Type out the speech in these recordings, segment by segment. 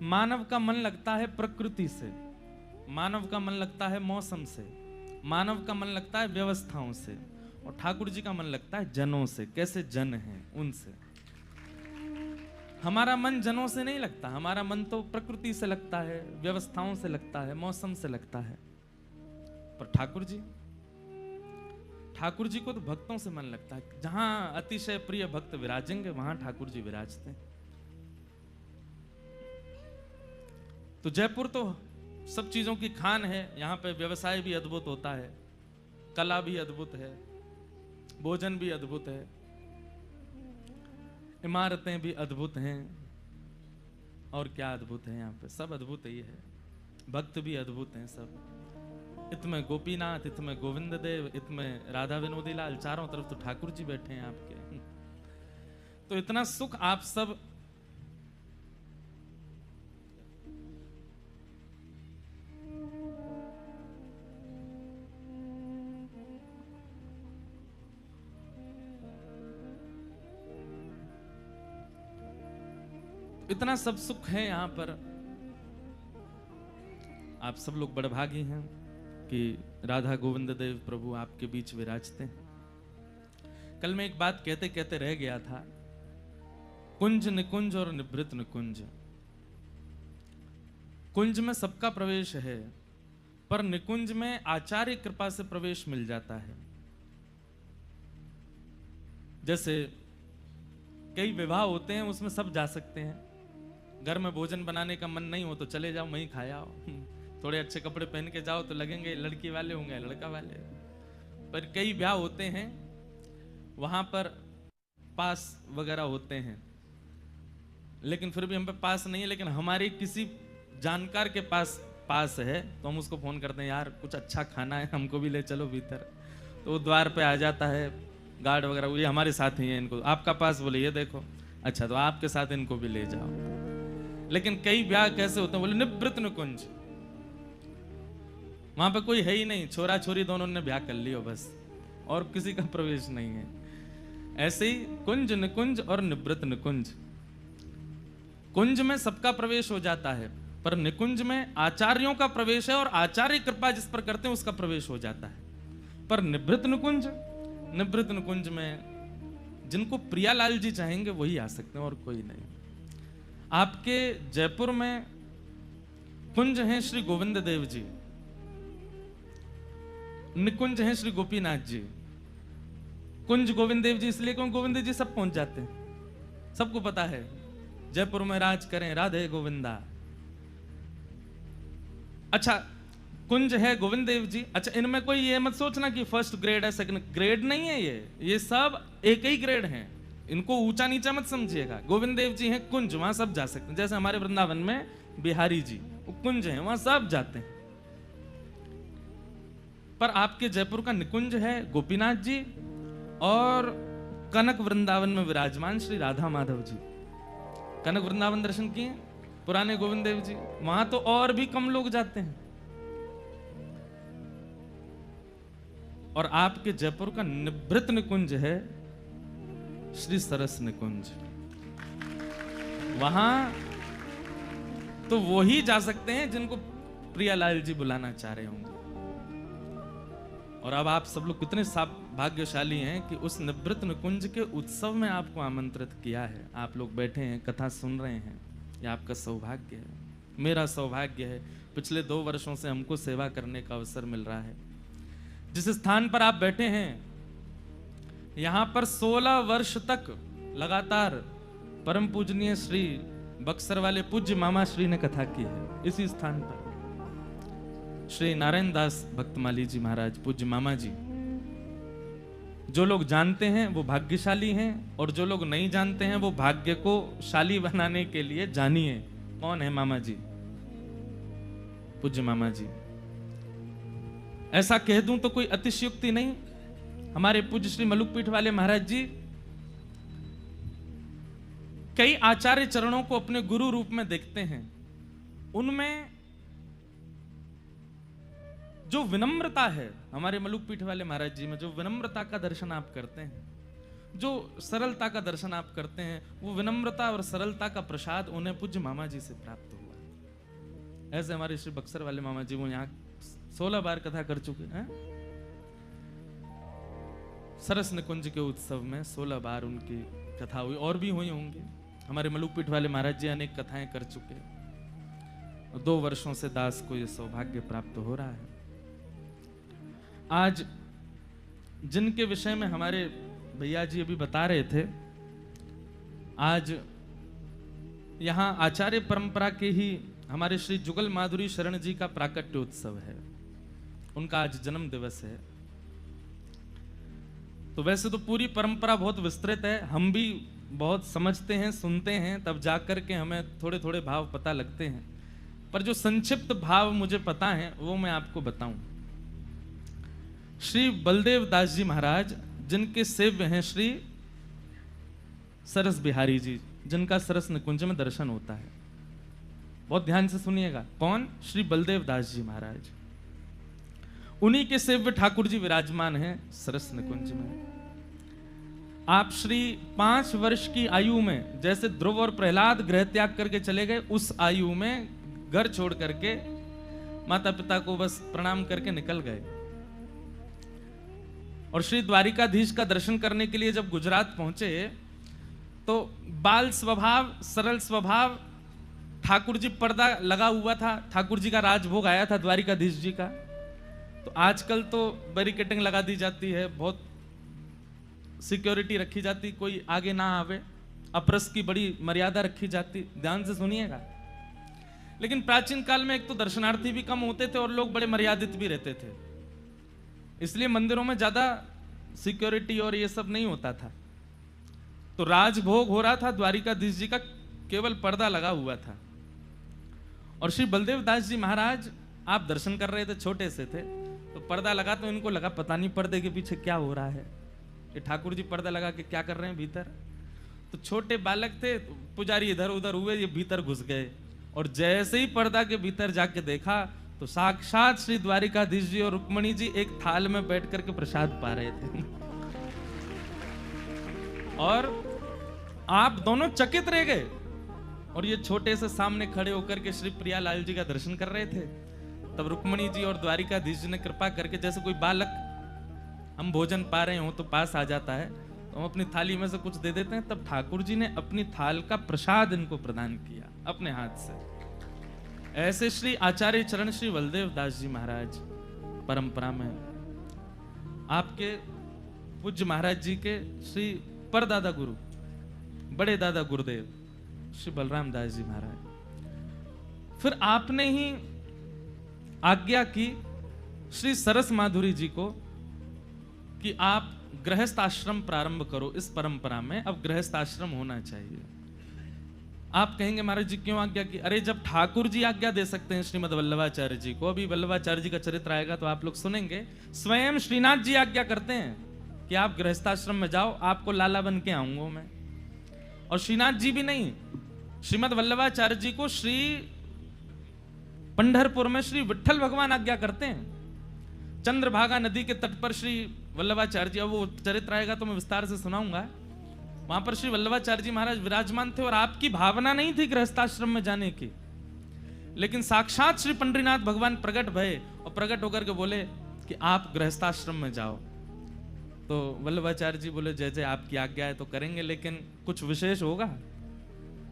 मानव का मन लगता है प्रकृति से, मानव का मन लगता है मौसम से, मानव का मन लगता है व्यवस्थाओं से, और ठाकुर जी का मन लगता है जनों से, कैसे जन हैं उनसे। हमारा मन जनों से नहीं लगता, हमारा मन तो प्रकृति से लगता है, व्यवस्थाओं से लगता है, मौसम से लगता है। पर ठाकुर जी को तो भक्तों से मन लगता है। जहां अतिशय प्रिय भक्त विराजेंगे वहां ठाकुर जी विराजते हैं। तो जयपुर तो सब चीजों की खान है। यहाँ पे व्यवसाय भी अद्भुत होता है, कला भी अद्भुत है, भोजन भी अद्भुत है, इमारतें भी अद्भुत हैं, और क्या अद्भुत है यहाँ पे, सब अद्भुत ही है। भक्त भी अद्भुत हैं सब। इतमें गोपीनाथ, इतमें गोविंद देव, इतमें राधा विनोदी लाल, चारों तरफ तो ठाकुर जी बैठे हैं आपके। तो इतना सुख आप सब इतना सब सुख है यहाँ पर। आप सब लोग बड़भागी हैं कि राधा गोविंद देव प्रभु आपके बीच विराजते हैं। कल मैं एक बात कहते कहते रह गया था, कुंज निकुंज और निभृत निकुंज। कुंज में सबका प्रवेश है, पर निकुंज में आचार्य कृपा से प्रवेश मिल जाता है। जैसे कई विवाह होते हैं, उसमें सब जा सकते हैं। घर में भोजन बनाने का मन नहीं हो तो चले जाओ, वहीं खाया आओ। थोड़े अच्छे कपड़े पहन के जाओ तो लगेंगे लड़की वाले होंगे लड़का वाले। पर कई ब्याह होते हैं, वहां पर पास वगैरह होते हैं, लेकिन फिर भी हम पे पास नहीं है, लेकिन हमारे किसी जानकार के पास है, तो हम उसको फोन करते हैं, यार कुछ अच्छा खाना है, हमको भी ले चलो भीतर। तो वो द्वार पे आ जाता है, गार्ड वगैरह, ये हमारे साथ ही है, इनको आपका पास, बोले ये देखो, अच्छा तो आपके साथ इनको भी ले जाओ। लेकिन कई ब्याह कैसे होते हैं, बोले निवृत्त निकुंज, वहां पे कोई है ही नहीं, छोरा छोरी दोनों ने ब्याह कर लियो बस, और किसी का प्रवेश नहीं है। ऐसे ही कुंज निकुंज और निवृत्त निकुंज। कुंज में सबका प्रवेश हो जाता है, पर निकुंज में आचार्यों का प्रवेश है, और आचार्य कृपा जिस पर करते हैं उसका प्रवेश हो जाता है। पर निवृत्त निकुंज में जिनको प्रियालाल जी चाहेंगे वही आ सकते हैं, और कोई नहीं। आपके जयपुर में कुंज हैं श्री गोविंद देव जी, निकुंज हैं श्री गोपीनाथ जी। कुंज गोविंद देव जी इसलिए क्यों, गोविंद जी सब पहुंच जाते हैं, सबको पता है जयपुर में राज करें राधे गोविंदा। अच्छा, कुंज है गोविंद देव जी। अच्छा, इनमें कोई ये मत सोचना कि फर्स्ट ग्रेड है सेकंड ग्रेड, नहीं है, ये सब एक ही ग्रेड हैं, इनको ऊंचा नीचा मत समझिएगा। गोविंद देव जी हैं कुंज, वहां सब जा सकते हैं। जैसे हमारे वृंदावन में बिहारी जी वो कुंज हैं, वहां सब जाते हैं। पर आपके जयपुर का निकुंज है गोपीनाथ जी, और कनक वृंदावन में विराजमान श्री राधा माधव जी। कनक वृंदावन दर्शन किए पुराने गोविंद देव जी, वहां तो और भी कम लोग जाते हैं। और आपके जयपुर का निवृत्त निकुंज है श्री सरस निकुंज। वहां तो वो ही जा सकते हैं जिनको प्रियालाल जी बुलाना चाह रहे होंगे। और अब आप सब लोग कितने भाग्यशाली हैं कि उस निवृत्त निकुंज के उत्सव में आपको आमंत्रित किया है। आप लोग बैठे हैं, कथा सुन रहे हैं, ये आपका सौभाग्य है, मेरा सौभाग्य है। पिछले 2 वर्षों से हमको सेवा करने का अवसर मिल रहा है। जिस स्थान पर आप बैठे हैं, यहां पर 16 वर्ष तक लगातार परम पूजनीय श्री बक्सर वाले पूज्य मामा श्री ने कथा की है। इसी स्थान पर श्री नारायण दास भक्तमाली जी महाराज पूज्य मामा जी। जो लोग जानते हैं वो भाग्यशाली हैं, और जो लोग नहीं जानते हैं वो भाग्य को शाली बनाने के लिए जानिए कौन है मामा जी, पूज्य मामा जी। ऐसा कह दूं तो कोई अतिशयोक्ति नहीं। हमारे पूज्य श्री मलुकपीठ वाले महाराज जी कई आचार्य चरणों को अपने गुरु रूप में देखते हैं। उनमें जो विनम्रता है, हमारे मलुकपीठ वाले महाराज जी में जो विनम्रता का दर्शन आप करते हैं, जो सरलता का दर्शन आप करते हैं, वो विनम्रता और सरलता का प्रसाद उन्हें पूज्य मामा जी से प्राप्त हुआ। ऐसे हमारे श्री बक्सर वाले मामा जी वो यहाँ 16 बार कथा कर चुके हैं। सरस निकुंज के उत्सव में 16 बार उनकी कथा हुई, और भी हुई होंगी। हमारे मलुकपीठ वाले महाराज जी अनेक कथाएं कर चुके हैं। 2 वर्षों से दास को यह सौभाग्य प्राप्त हो रहा है। आज जिनके विषय में हमारे भैया जी अभी बता रहे थे, आज यहाँ आचार्य परंपरा के ही हमारे श्री जुगल माधुरी शरण जी का प्राकट्य उत्सव है। उनका आज जन्म दिवस है। तो वैसे तो पूरी परंपरा बहुत विस्तृत है, हम भी बहुत समझते हैं, सुनते हैं, तब जाकर के हमें थोड़े थोड़े भाव पता लगते हैं। पर जो संक्षिप्त भाव मुझे पता है वो मैं आपको बताऊं। श्री बलदेव दास जी महाराज, जिनके सेव्य हैं श्री सरस बिहारी जी, जिनका सरस निकुंज में दर्शन होता है। बहुत ध्यान से सुनिएगा। कौन? श्री बलदेव दास जी महाराज। उन्हीं के सेव्य ठाकुर जी विराजमान हैं सरस निकुंज में। आप श्री 5 वर्ष की आयु में, जैसे ध्रुव और प्रहलाद गृह त्याग करके चले गए, उस आयु में घर छोड़ करके माता पिता को बस प्रणाम करके निकल गए। और श्री द्वारिकाधीश का दर्शन करने के लिए जब गुजरात पहुंचे तो बाल स्वभाव, सरल स्वभाव, ठाकुर जी पर्दा लगा हुआ था। ठाकुर जी का राजभोग आया था द्वारिकाधीश जी का। तो आजकल तो बैरिकेडिंग लगा दी जाती है, बहुत सिक्योरिटी रखी जाती, कोई आगे ना आवे, अपरस की बड़ी मर्यादा रखी जाती। ध्यान से सुनिएगा। लेकिन प्राचीन काल में एक तो दर्शनार्थी भी कम होते थे और लोग बड़े मर्यादित भी रहते थे, इसलिए मंदिरों में ज्यादा सिक्योरिटी और ये सब नहीं होता था। तो राजभोग हो रहा था द्वारिकाधीश जी का, केवल पर्दा लगा हुआ था। और श्री बलदेव दास जी महाराज आप दर्शन कर रहे थे, छोटे से थे, तो पर्दा लगा तो इनको लगा पता नहीं पर्दे के पीछे क्या हो रहा है, ये ठाकुर जी पर्दा लगा के क्या कर रहे हैं भीतर। तो छोटे बालक थे, तो पुजारी इधर उधर हुए, ये भीतर घुस गए। और जैसे ही पर्दा के भीतर जाके देखा तो साक्षात श्री द्वारिकाधीश जी और रुक्मणी जी एक थाल में बैठ करके प्रसाद पा रहे थे। और आप दोनों चकित रह गए। और ये छोटे से सामने खड़े होकर के श्री प्रियालाल जी का दर्शन कर रहे थे। तब रुक्मणी जी और द्वारिकाधीश जी ने कृपा करके, जैसे कोई बालक हम भोजन पा रहे हो तो पास आ जाता है, तो हम अपनी थाली में से कुछ दे देते हैं, तब ठाकुर जी ने अपनी थाल का प्रसाद इनको प्रदान किया अपने हाथ से। ऐसे श्री आचार्य चरण श्री बलदेव दास जी महाराज परंपरा में आपके पूज्य महाराज जी के श्री परदादा गुरु, बड़े दादा गुरुदेव श्री बलराम दास जी महाराज। फिर आपने ही आज्ञा की श्री सरस माधुरी जी को कि आप गृहस्थ आश्रम प्रारंभ करो। इस परंपरा में अब गृहस्थ आश्रम होना चाहिए। आप कहेंगे महाराज जी क्यों आज्ञा की? अरे जब ठाकुर जी आज्ञा दे सकते हैं श्रीमद वल्लभाचार्य जी को, अभी वल्लभाचार्य जी का चरित्र आएगा तो आप लोग सुनेंगे, स्वयं श्रीनाथ जी आज्ञा करते हैं कि आप गृहस्थाश्रम में जाओ, आपको लाला बन के आऊंगा मैं। और श्रीनाथ जी भी नहीं, श्रीमद वल्लभाचार्य जी को श्री पंढरपुर में श्री विट्ठल भगवान आज्ञा करते हैं। चंद्रभागा नदी के तट पर श्री वल्लभाचार्य जी, अब वो चरित्र आएगा तो मैं विस्तार से सुनाऊंगा, वहां पर श्री वल्लभाचार्य जी महाराज विराजमान थे। और आपकी भावना नहीं थी गृहस्थाश्रम में जाने की, लेकिन साक्षात श्री पंडरीनाथ भगवान प्रकट भये और प्रकट होकर के बोले कि आप गृहस्थाश्रम में जाओ। तो वल्लभाचार्य जी बोले जय जय आपकी आज्ञा है तो करेंगे, लेकिन कुछ विशेष होगा?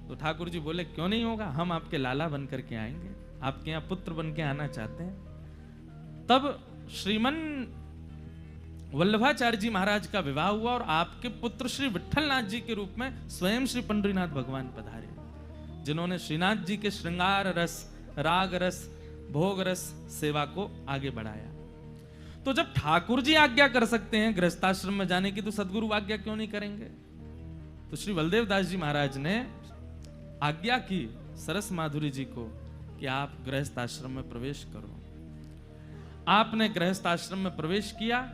तो ठाकुर जी बोले क्यों नहीं होगा, हम आपके लाला बन करके आएंगे, आपके यहाँ पुत्र बन के आना चाहते हैं। तब श्रीमन वल्लभाचार्य जी महाराज का विवाह हुआ और आपके पुत्र श्री विट्ठलनाथ जी के रूप में स्वयं श्री पंडरीनाथ भगवान पधारे, जिन्होंने श्रीनाथ जी के श्रृंगार रस, राग रस, भोग रस सेवा को आगे बढ़ाया। तो जब ठाकुर जी आज्ञा कर सकते हैं गृहस्थाश्रम में जाने की, तो सदगुरु आज्ञा क्यों नहीं करेंगे? तो श्री बलदेव दास जी महाराज ने आज्ञा की सरस माधुरी जी को कि आप गृहस्थाश्रम में प्रवेश करो। आपने गृहस्थाश्रम में प्रवेश किया।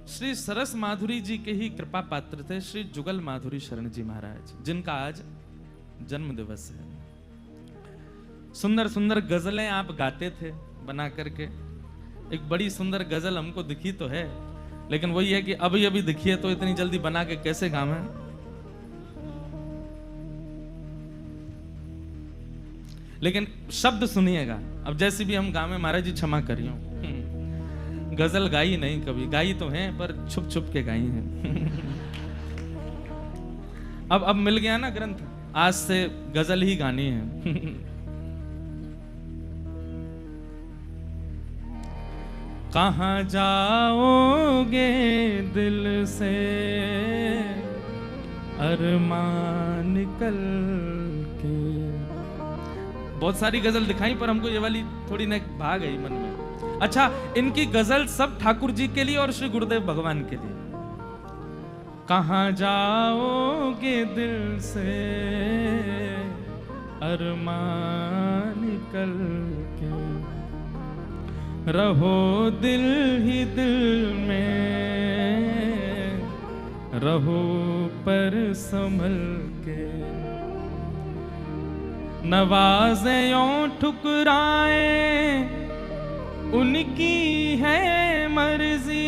श्री सरस माधुरी जी के ही कृपा पात्र थे श्री जुगल माधुरी शरण जी महाराज, जिनका आज जन्म दिवस है। सुंदर सुंदर गजलें आप गाते थे बना करके। एक बड़ी सुंदर गजल हमको दिखी तो है, लेकिन वही है कि अभी अभी दिखी है तो इतनी जल्दी बना के कैसे काम है। लेकिन शब्द सुनिएगा। अब जैसे भी हम गाँव में, महाराज जी क्षमा करियो, गजल गाई नहीं कभी, गाई तो है पर छुप छुप के गाई है। अब मिल गया ना ग्रंथ, आज से गजल ही गानी है। कहाँ जाओगे दिल से अरमान निकल के। बहुत सारी गजल दिखाई पर हमको ये वाली थोड़ी न भाग गई मन में। अच्छा, इनकी गजल सब ठाकुर जी के लिए और श्री गुरुदेव भगवान के लिए। कहाँ जाओगे दिल से अरमान निकल के, रहो दिल ही दिल में, रहो पर संभल के। नवाज़े यूं ठुकराए उनकी है मर्जी,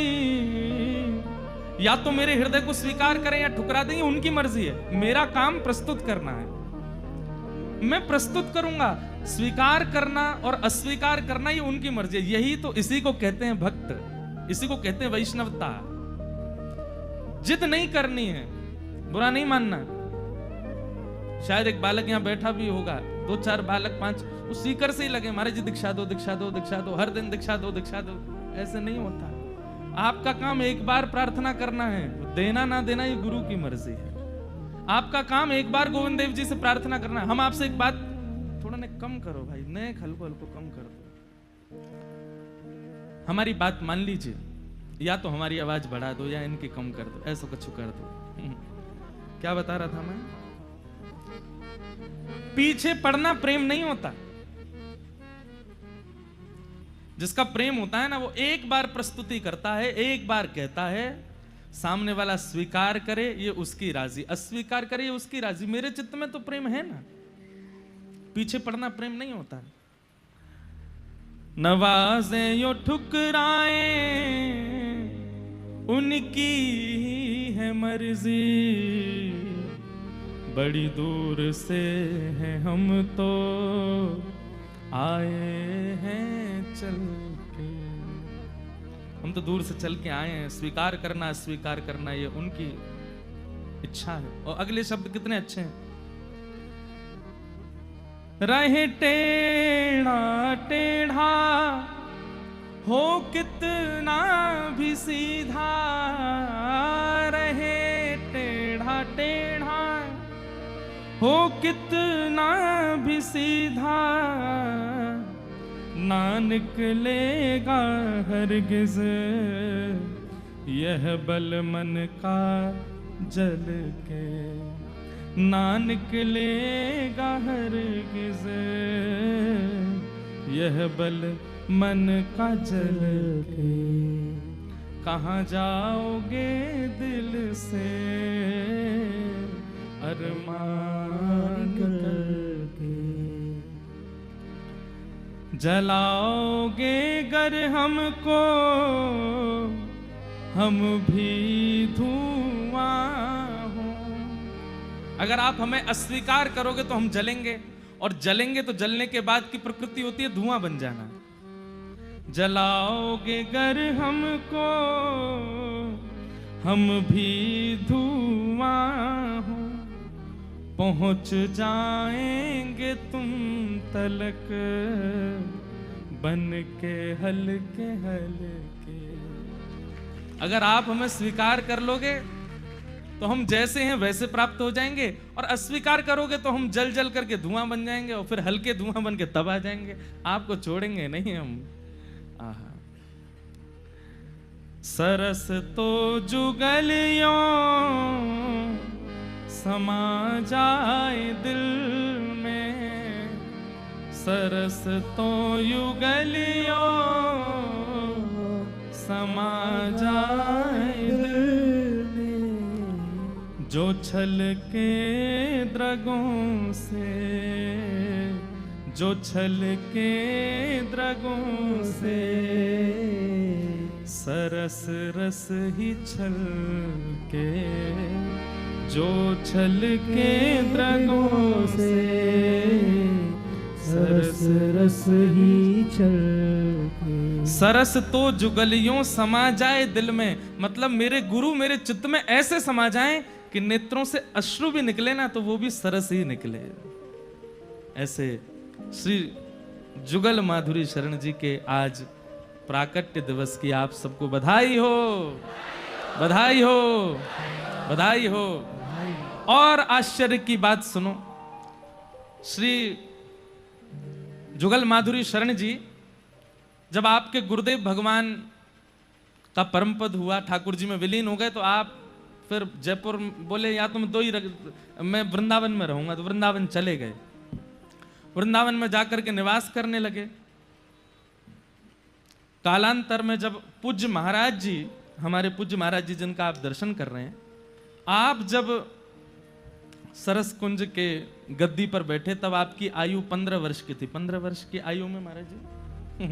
या तो मेरे हृदय को स्वीकार करें या ठुकरा दें, उनकी मर्जी है। मेरा काम प्रस्तुत करना है, मैं प्रस्तुत करूंगा। स्वीकार करना और अस्वीकार करना ये उनकी मर्जी है। यही तो, इसी को कहते हैं भक्त, इसी को कहते हैं वैष्णवता। जिद नहीं करनी है, बुरा नहीं मानना। शायद एक बालक यहाँ बैठा भी होगा, 2-4 बालक 5 उस सीकर से ही लगे, महाराज जी दीक्षा दो, दीक्षा दो, दीक्षा दो, हर दिन दीक्षा दो, दीक्षा दो। ऐसे नहीं होता। आपका काम एक बार प्रार्थना करना है, देना ना देना ये गुरु की मर्जी है। आपका काम एक बार गोविंद देव जी से प्रार्थना करना है। हम आपसे एक बात, थोड़ा ने कम करो भाई, नए हल्को हल्को कम कर दो, हमारी बात मान लीजिए, या तो हमारी आवाज बढ़ा दो या इनकी कम कर दो, ऐसा कुछ कर दो। क्या बता रहा था मैं? पीछे पड़ना प्रेम नहीं होता। जिसका प्रेम होता है ना, वो एक बार प्रस्तुति करता है, एक बार कहता है, सामने वाला स्वीकार करे ये उसकी राजी, अस्वीकार करे ये उसकी राजी। मेरे चित्त में तो प्रेम है ना, पीछे पड़ना प्रेम नहीं होता। नवाज़े यो ठुकराए उनकी है मर्जी, बड़ी दूर से हैं हम तो आए हैं चल के। हम तो दूर से चल के आए हैं। स्वीकार करना अस्वीकार करना ये उनकी इच्छा है। और अगले शब्द कितने अच्छे हैं। रहे टेढ़ा टेढ़ा हो कितना भी सीधा, रहे टेढ़ा टेढ़ा हो कितना भी सीधा, ना निकलेगा हरगिज यह बल मन का जल के, ना निकलेगा हरगिज यह बल मन का जल के। कहाँ जाओगे दिल से अरमान करके, जलाओगे गर हमको हम भी धुआं हो। अगर आप हमें अस्वीकार करोगे तो हम जलेंगे, और जलेंगे तो जलने के बाद की प्रकृति होती है धुआं बन जाना। जलाओगे गर हमको हम भी धुआं हो, पहुंच जाएंगे तुम तलक बन के हल्के हल्के। अगर आप हमें स्वीकार कर लोगे तो हम जैसे हैं वैसे प्राप्त हो जाएंगे, और अस्वीकार करोगे तो हम जल जल करके धुआं बन जाएंगे, और फिर हल्के धुआं बन के तब आ जाएंगे। आपको छोड़ेंगे नहीं हम। आहा। सरस तो जुगलियों समा जाए दिल में, सरस तो युगलियों समा जाए दिल में, जो छल के द्रगों से, जो छल के द्रगों से सरस रस ही छल के, जो छल के द्रगों से सरस ही चल। सरस तो जुगलियों समा जाए दिल में, मतलब मेरे गुरु मेरे चित्त में ऐसे समा जाएं कि नेत्रों से अश्रु भी निकले ना तो वो भी सरस ही निकले। ऐसे श्री जुगल माधुरी शरण जी के आज प्राकट्य दिवस की आप सबको बधाई हो, बधाई हो, बधाई हो। और आश्चर्य की बात सुनो, श्री जुगल माधुरी शरण जी जब आपके गुरुदेव भगवान का परम पद हुआ, ठाकुर जी में विलीन हो गए, तो आप फिर जयपुर बोले या तुम दो ही मैं वृंदावन में रहूंगा, तो वृंदावन चले गए। वृंदावन में जाकर के निवास करने लगे। कालांतर में जब पूज्य महाराज जी, हमारे पूज्य महाराज जी जिनका आप दर्शन कर रहे हैं, आप जब सरस कुंज के गद्दी पर बैठे तब आपकी आयु 15 वर्ष की थी। 15 वर्ष की आयु में महाराज जी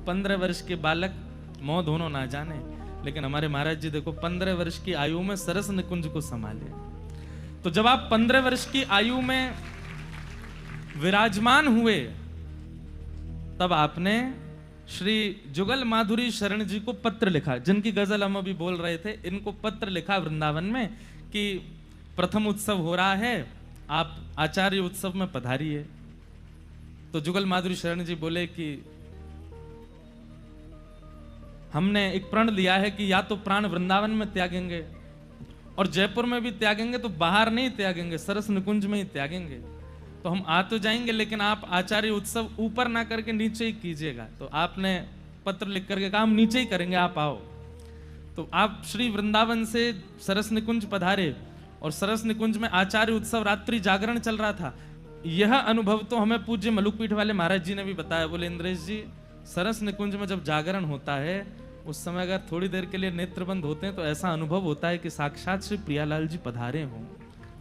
15 वर्ष के बालक मोह दोनों ना जाने, लेकिन हमारे महाराज जी देखो 15 वर्ष की आयु में सरस निकुंज को संभाले। तो जब आप 15 वर्ष की आयु में विराजमान हुए तब आपने श्री जुगल माधुरी शरण जी को पत्र लिखा, जिनकी गजल हम अभी बोल रहे थे, इनको पत्र लिखा वृंदावन में कि प्रथम उत्सव हो रहा है, आप आचार्य उत्सव में पधारिए। तो जुगल माधुरी शरण जी बोले कि हमने एक प्रण लिया है कि या तो प्राण वृंदावन में त्यागेंगे और जयपुर में भी त्यागेंगे तो बाहर नहीं त्यागेंगे, सरस निकुंज में ही त्यागेंगे। तो हम आ तो जाएंगे लेकिन आप आचार्य उत्सव ऊपर ना करके नीचे ही कीजिएगा। तो आपने पत्र लिख करके कहा हम नीचे ही करेंगे, आप आओ। तो आप श्री वृंदावन से सरस निकुंज पधारे और सरस निकुंज में आचार्य उत्सव रात्रि जागरण चल रहा था। यह अनुभव तो हमें पूज्य मलुकपीठ वाले महाराज जी ने भी बताया। बोले इंद्रेश जी, सरस निकुंज में जब जागरण होता है उस समय अगर थोड़ी देर के लिए नेत्र बंद होते हैं तो ऐसा अनुभव होता है कि साक्षात श्री प्रियालाल जी पधारे हों,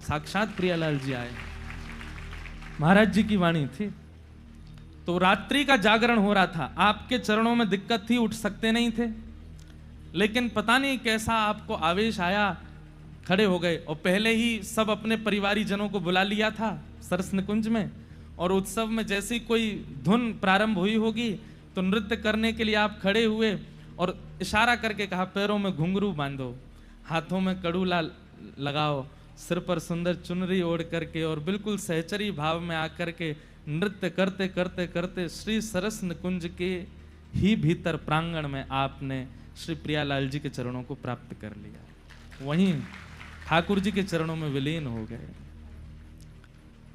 साक्षात प्रियालाल जी आए। महाराज जी की वाणी थी। तो रात्रि का जागरण हो रहा था, आपके चरणों में दिक्कत थी, उठ सकते नहीं थे, लेकिन पता नहीं कैसा आपको आवेश आया, खड़े हो गए और पहले ही सब अपने परिवारी जनों को बुला लिया था सरस निकुंज में। और उत्सव में जैसी कोई धुन प्रारंभ हुई होगी तो नृत्य करने के लिए आप खड़े हुए और इशारा करके कहा पैरों में घुंघरू बांधो, हाथों में कड़ूला लगाओ, सिर पर सुंदर चुनरी ओढ़ करके और बिल्कुल सहचरी भाव में आकर के नृत्य करते करते करते श्री सरस निकुंज के ही भीतर प्रांगण में आपने श्री प्रियालाल जी के चरणों को प्राप्त कर लिया, वहीं ठाकुर जी के चरणों में विलीन हो गए।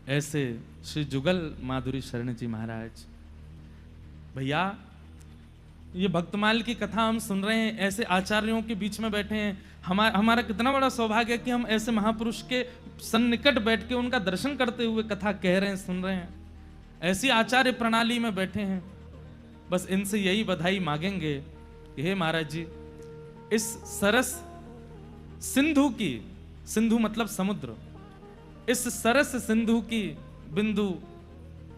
ऐसे श्री जुगल माधुरी शरण जी महाराज। भैया ये भक्तमाल की कथा हम सुन रहे हैं, ऐसे आचार्यों के बीच में बैठे हैं। हमारा कितना बड़ा सौभाग्य है कि हम ऐसे महापुरुष के सन्निकट बैठ के उनका दर्शन करते हुए कथा कह रहे हैं, सुन रहे हैं। ऐसी आचार्य प्रणाली में बैठे हैं। बस इनसे यही बधाई मांगेंगे कि हे महाराज जी, इस सरस सिंधु की, सिंधु मतलब समुद्र, इस सरस सिंधु की बिंदु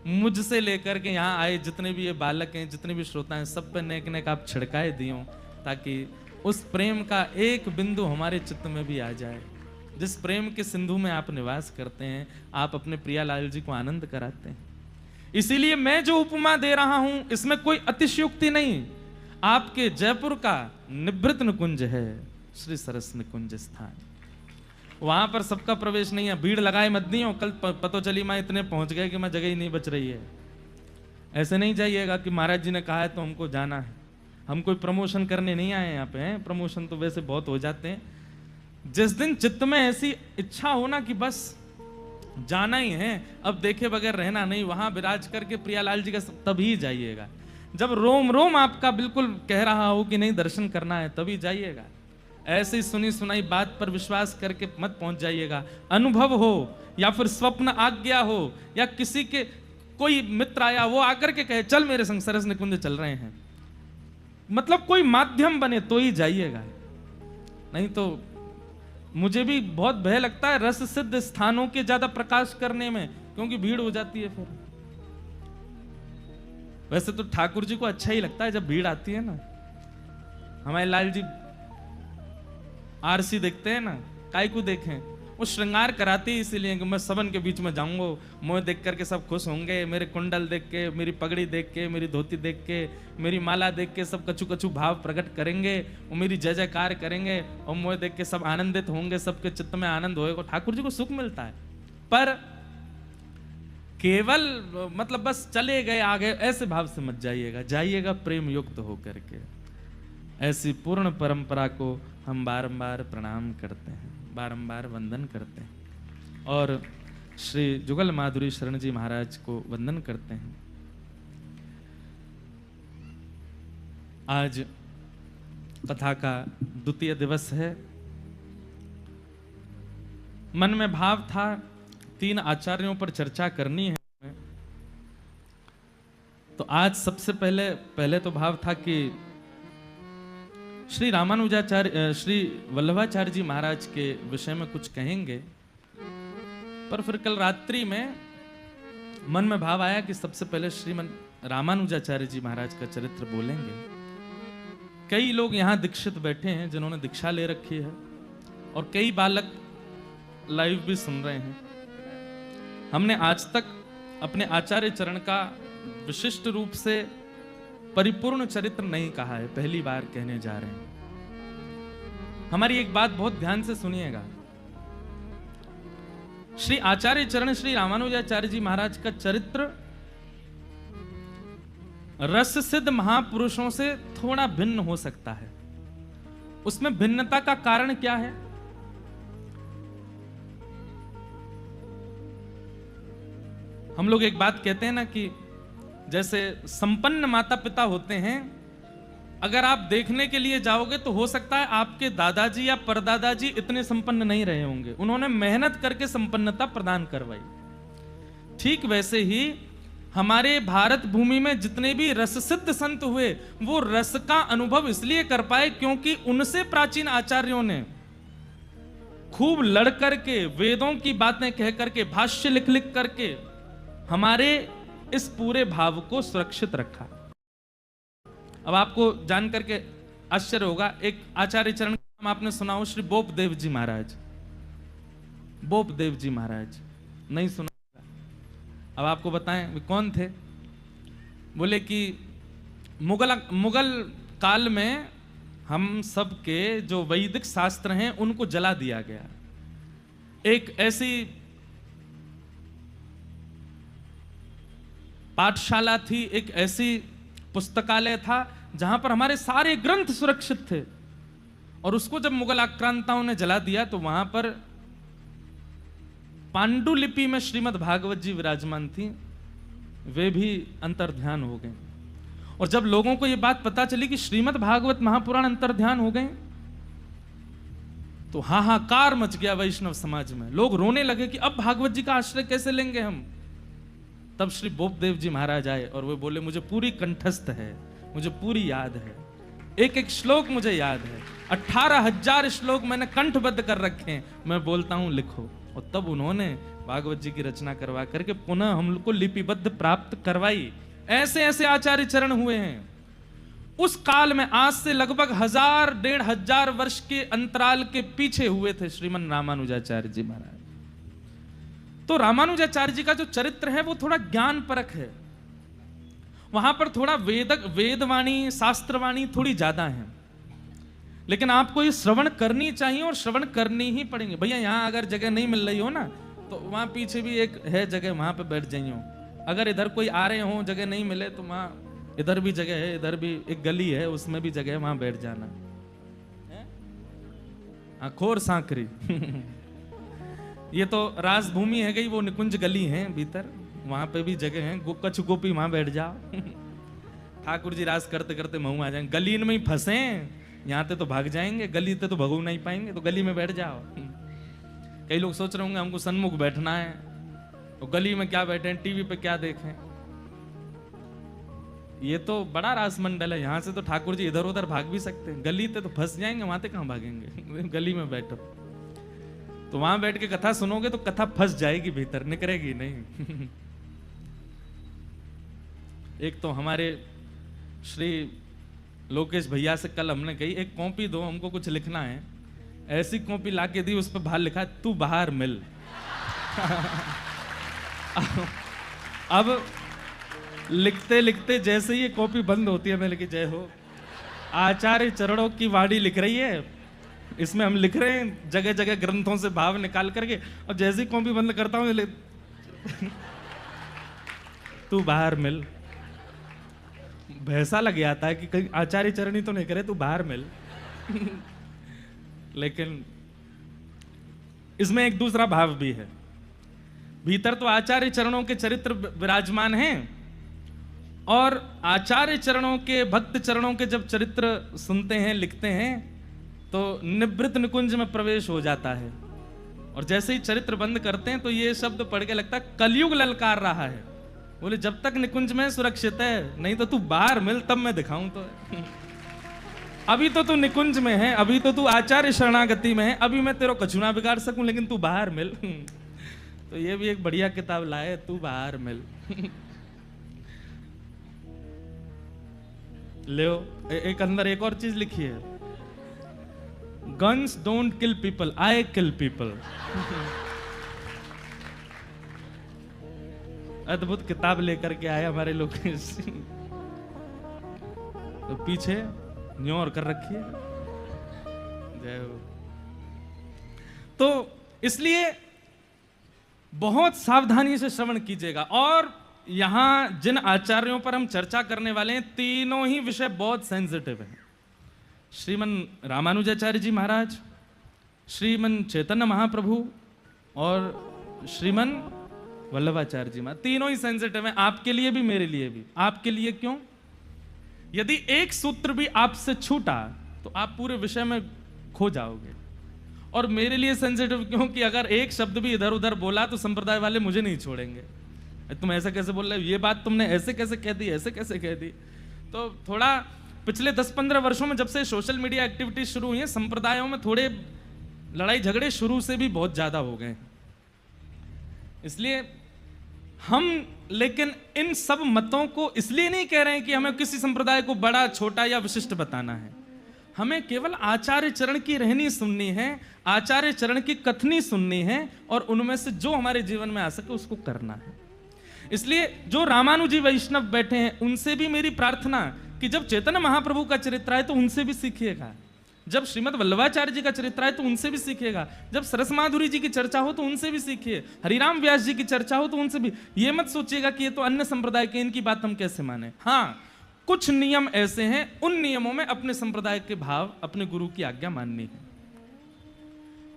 मुझसे लेकर के यहाँ आए जितने भी ये बालक हैं, जितने भी श्रोता हैं, सब पे नेक नेक आप छिड़काए दियो, ताकि उस प्रेम का एक बिंदु हमारे चित्त में भी आ जाए। जिस प्रेम के सिंधु में आप निवास करते हैं, आप अपने प्रियालाल जी को आनंद कराते हैं। इसीलिए मैं जो उपमा दे रहा हूं इसमें कोई अतिशयोक्ति नहीं। आपके जयपुर का निवृत्त निकुंज है श्री सरस निकुंज स्थान, वहां पर सबका प्रवेश नहीं है। भीड़ लगाए मत नहीं हो, कल पतो चली मैं इतने पहुंच गए कि मैं जगह ही नहीं बच रही है। ऐसे नहीं जाइएगा कि महाराज जी ने कहा है तो हमको जाना है। हम कोई प्रमोशन करने नहीं आए यहाँ पे हैं, प्रमोशन तो वैसे बहुत हो जाते हैं। जिस दिन चित्त में ऐसी इच्छा हो ना कि बस जाना ही है, अब देखे बगैर रहना नहीं, वहां विराज करके प्रियालाल जी का तभी जाइएगा। जब रोम रोम आपका बिल्कुल कह रहा हो कि नहीं दर्शन करना है तभी जाइएगा। ऐसी सुनी सुनाई बात पर विश्वास करके मत पहुंच जाइएगा। अनुभव हो या फिर स्वप्न आज्ञा हो या किसी के कोई मित्र आया वो आकर के कहे चल मेरे संग सरस निकुंज चल रहे हैं, मतलब कोई माध्यम बने तो ही जाइएगा, नहीं तो मुझे भी बहुत भय लगता है रस सिद्ध स्थानों के ज्यादा प्रकाश करने में, क्योंकि भीड़ हो जाती है फिर। वैसे तो ठाकुर जी को अच्छा ही लगता है जब भीड़ आती है ना। हमारे लाल जी आरसी देखते हैं ना, काय को देखें, वो श्रृंगार कराती है इसीलिए कि मैं सबन के बीच में जाऊंगा, मुझे देख करके सब खुश होंगे, मेरे कुंडल देख के, मेरी पगड़ी देख के, मेरी धोती देख के, मेरी माला देख के सब कछु कछु भाव प्रकट करेंगे, वो मेरी जय जयकार करेंगे और मुझे देख के सब आनंदित होंगे, सबके चित्त में आनंद होएगा, ठाकुर जी को सुख मिलता है। पर केवल मतलब बस चले गए आगे ऐसे भाव से मत जाइएगा, जाइएगा प्रेम युक्त होकर के। ऐसी पूर्ण परंपरा को हम बारंबार प्रणाम करते हैं, बारंबार वंदन करते हैं और श्री जुगल माधुरी शरण जी महाराज को वंदन करते हैं। आज कथा का द्वितीय दिवस है। मन में भाव था 3 आचार्यों पर चर्चा करनी है। तो आज सबसे पहले तो भाव था कि श्री रामानुजाचार्य श्री वल्लभाचार्य जी महाराज के विषय में कुछ कहेंगे, पर फिर कल रात्रि में मन में भाव आया कि सबसे पहले श्रीमन रामानुजाचार्य जी महाराज का चरित्र बोलेंगे। कई लोग यहाँ दीक्षित बैठे हैं जिन्होंने दीक्षा ले रखी है और कई बालक लाइव भी सुन रहे हैं। हमने आज तक अपने आचार्य चरण का विशिष्ट रूप से परिपूर्ण चरित्र नहीं कहा है, पहली बार कहने जा रहे हैं। हमारी एक बात बहुत ध्यान से सुनिएगा। श्री आचार्य चरण श्री रामानुजाचार्य जी महाराज का चरित्र रस सिद्ध महापुरुषों से थोड़ा भिन्न हो सकता है। उसमें भिन्नता का कारण क्या है? हम लोग एक बात कहते हैं ना कि जैसे संपन्न माता पिता होते हैं, अगर आप देखने के लिए जाओगे तो हो सकता है आपके दादाजी या परदादाजी इतने संपन्न नहीं रहे होंगे, उन्होंने मेहनत करके संपन्नता प्रदान करवाई। ठीक वैसे ही हमारे भारत भूमि में जितने भी रस सिद्ध संत हुए वो रस का अनुभव इसलिए कर पाए क्योंकि उनसे प्राचीन आचार्यों ने खूब लड़ करके, वेदों की बातें कह करके, भाष्य लिख लिख करके हमारे इस पूरे भाव को सुरक्षित रखा। अब आपको जान करके आश्चर्य होगा, एक आचार्य चरण का नाम आपने सुना हो, श्री बोपदेव जी महाराज। बोपदेव जी महाराज नहीं सुना? अब आपको बताएं वे कौन थे। बोले कि मुगल काल में हम सब के जो वैदिक शास्त्र हैं उनको जला दिया गया। एक ऐसी पाठशाला थी, एक ऐसी पुस्तकालय था जहां पर हमारे सारे ग्रंथ सुरक्षित थे, और उसको जब मुगल आक्रांताओं ने जला दिया तो वहां पर पांडुलिपि में श्रीमद् भागवत जी विराजमान थी, वे भी अंतर्ध्यान हो गए। और जब लोगों को यह बात पता चली कि श्रीमद् भागवत महापुराण अंतर्ध्यान हो गए तो हाहाकार मच गया वैष्णव समाज में। लोग रोने लगे कि अब भागवत जी का आश्रय कैसे लेंगे हम। तब श्री बोपदेव जी महाराज आए और वे बोले, मुझे पूरी कंठस्थ है, मुझे पूरी याद है, एक एक श्लोक मुझे याद है, 18,000 श्लोक मैंने कंठबद्ध कर रखे हैं, मैं बोलता हूं लिखो। और तब उन्होंने भागवत जी की रचना करवा करके पुनः हम लोग को लिपिबद्ध प्राप्त करवाई। ऐसे ऐसे आचार्य चरण हुए हैं। उस काल में आज से लगभग 1000-1500 वर्ष के अंतराल के पीछे हुए थे श्रीमन रामानुजाचार्य जी महाराज। तो रामानुजाचार्य जी का जो चरित्र है वो थोड़ा ज्ञान परक है। वहां पर थोड़ा वेदवाणी, शास्त्रवाणी थोड़ी ज्यादा है, लेकिन आपको ये श्रवण करनी चाहिए और श्रवण करनी ही पड़ेंगे। भैया यहाँ अगर जगह नहीं मिल रही हो ना तो वहां पीछे भी एक है जगह, वहां पे बैठ जाइए। अगर इधर कोई आ रहे हो, जगह नहीं मिले तो वहां इधर भी जगह है, इधर भी एक गली है उसमें भी जगह है, वहां बैठ जाना। खोर सांकरी ये तो राजभूमि है गई, वो निकुंज गली है भीतर, वहां पे भी जगह है। कछु गोपी वहां बैठ जाओ। ठाकुर जी राज करते करते महू आ जाएंगे। गली में ही फंसे, यहाँ ते तो भाग जाएंगे, गली ते तो भगू नहीं पाएंगे, तो गली में बैठ जाओ। कई लोग सोच रहे होंगे हमको सन्मुख बैठना है, तो गली में क्या बैठे, टीवी पे क्या देखें। ये तो बड़ा रासमंडल है, यहाँ से तो ठाकुर जी इधर उधर भाग भी सकते हैं, गली ते तो फंस जाएंगे, वहां ते कहाँ भागेंगे। गली में बैठो तो वहां बैठ के कथा सुनोगे तो कथा फंस जाएगी भीतर, निकलेगी नहीं। एक तो हमारे श्री लोकेश भैया से कल हमने कही, एक कॉपी दो हमको कुछ लिखना है ऐसी कॉपी लाके दी, उस पर बाहर लिखा है तू बाहर मिल। अब लिखते लिखते जैसे ही ये कॉपी बंद होती है, मैं लिखी जय हो आचार्य चरणों की वाणी लिख रही है, इसमें हम लिख रहे हैं जगह जगह ग्रंथों से भाव निकाल करके, और जैसे ही कॉपी बंद करता हूँ तू बाहर मिल। भैसा लग जाता है कि कहीं आचार्य चरणी तो नहीं करे, तू बाहर मिल। लेकिन इसमें एक दूसरा भाव भी है। भीतर तो आचार्य चरणों के चरित्र विराजमान हैं, और आचार्य चरणों के, भक्त चरणों के जब चरित्र सुनते हैं, लिखते हैं, तो निवृत्त निकुंज में प्रवेश हो जाता है। और जैसे ही चरित्र बंद करते हैं तो ये शब्द पढ़ के लगता है कलयुग ललकार रहा है। बोले जब तक निकुंज में सुरक्षित है, नहीं तो तू बाहर मिल, तब मैं दिखाऊं तो। अभी तो तू निकुंज में है, अभी तो तू आचार्य शरणागति में है, अभी मैं तेरा कछुना बिगाड़ सकूं, लेकिन तू बाहर मिल। तो ये भी एक बढ़िया किताब लाए, तू बाहर मिल। ले एक अंदर एक और चीज लिखी है, guns don't kill people, I kill people. अद्भुत किताब लेकर के आए हमारे लोग। तो पीछे न्योर कर रखी है। जय हो। तो इसलिए बहुत सावधानी से श्रवण कीजिएगा। और यहां जिन आचार्यों पर हम चर्चा करने वाले हैं, तीनों ही विषय बहुत सेंसिटिव हैं। श्रीमन रामानुजाचार्य जी महाराज, श्रीमन चैतन्य महाप्रभु और श्रीमन वल्लभाचार्य जी महाराज, तीनों ही सेंसिटिव हैं, आपके लिए भी मेरे लिए भी। आपके लिए क्यों? यदि एक सूत्र भी आपसे छूटा तो आप पूरे विषय में खो जाओगे। और मेरे लिए सेंसिटिव क्योंकि अगर एक शब्द भी इधर उधर बोला तो संप्रदाय वाले मुझे नहीं छोड़ेंगे। तुम ऐसा कैसे बोल रहे हो, ये बात तुमने ऐसे कैसे कह दी, ऐसे कैसे कह दी। तो थोड़ा पिछले 10-15 वर्षों में जब से सोशल मीडिया एक्टिविटीज शुरू हुई है, संप्रदायों में थोड़े लड़ाई झगड़े शुरू से भी बहुत ज्यादा हो गए। इसलिए हम लेकिन इन सब मतों को इसलिए नहीं कह रहे हैं कि हमें किसी संप्रदाय को बड़ा, छोटा या विशिष्ट बताना है। हमें केवल आचार्य चरण की रहनी सुननी है, आचार्य चरण की कथनी सुननी है, और उनमें से जो हमारे जीवन में आ सके उसको करना है। इसलिए जो रामानुजी वैष्णव बैठे हैं, उनसे भी मेरी प्रार्थना कि जब चैतन्य महाप्रभु का चरित्र है तो उनसे भी सीखिएगा, जब श्रीमद वल्लभाचार्य जी का चरित्र है तो उनसे भी सीखिएगा, जब सरस माधुरी जी की चर्चा हो तो उनसे भी सीखिए, हरिराम व्यास जी की चर्चा हो तो उनसे भी। ये मत सोचिएगा कि ये तो अन्य संप्रदाय के, इनकी बात हम कैसे माने। हाँ, कुछ नियम ऐसे हैं, उन नियमों में अपने संप्रदाय के भाव, अपने गुरु की आज्ञा माननी है,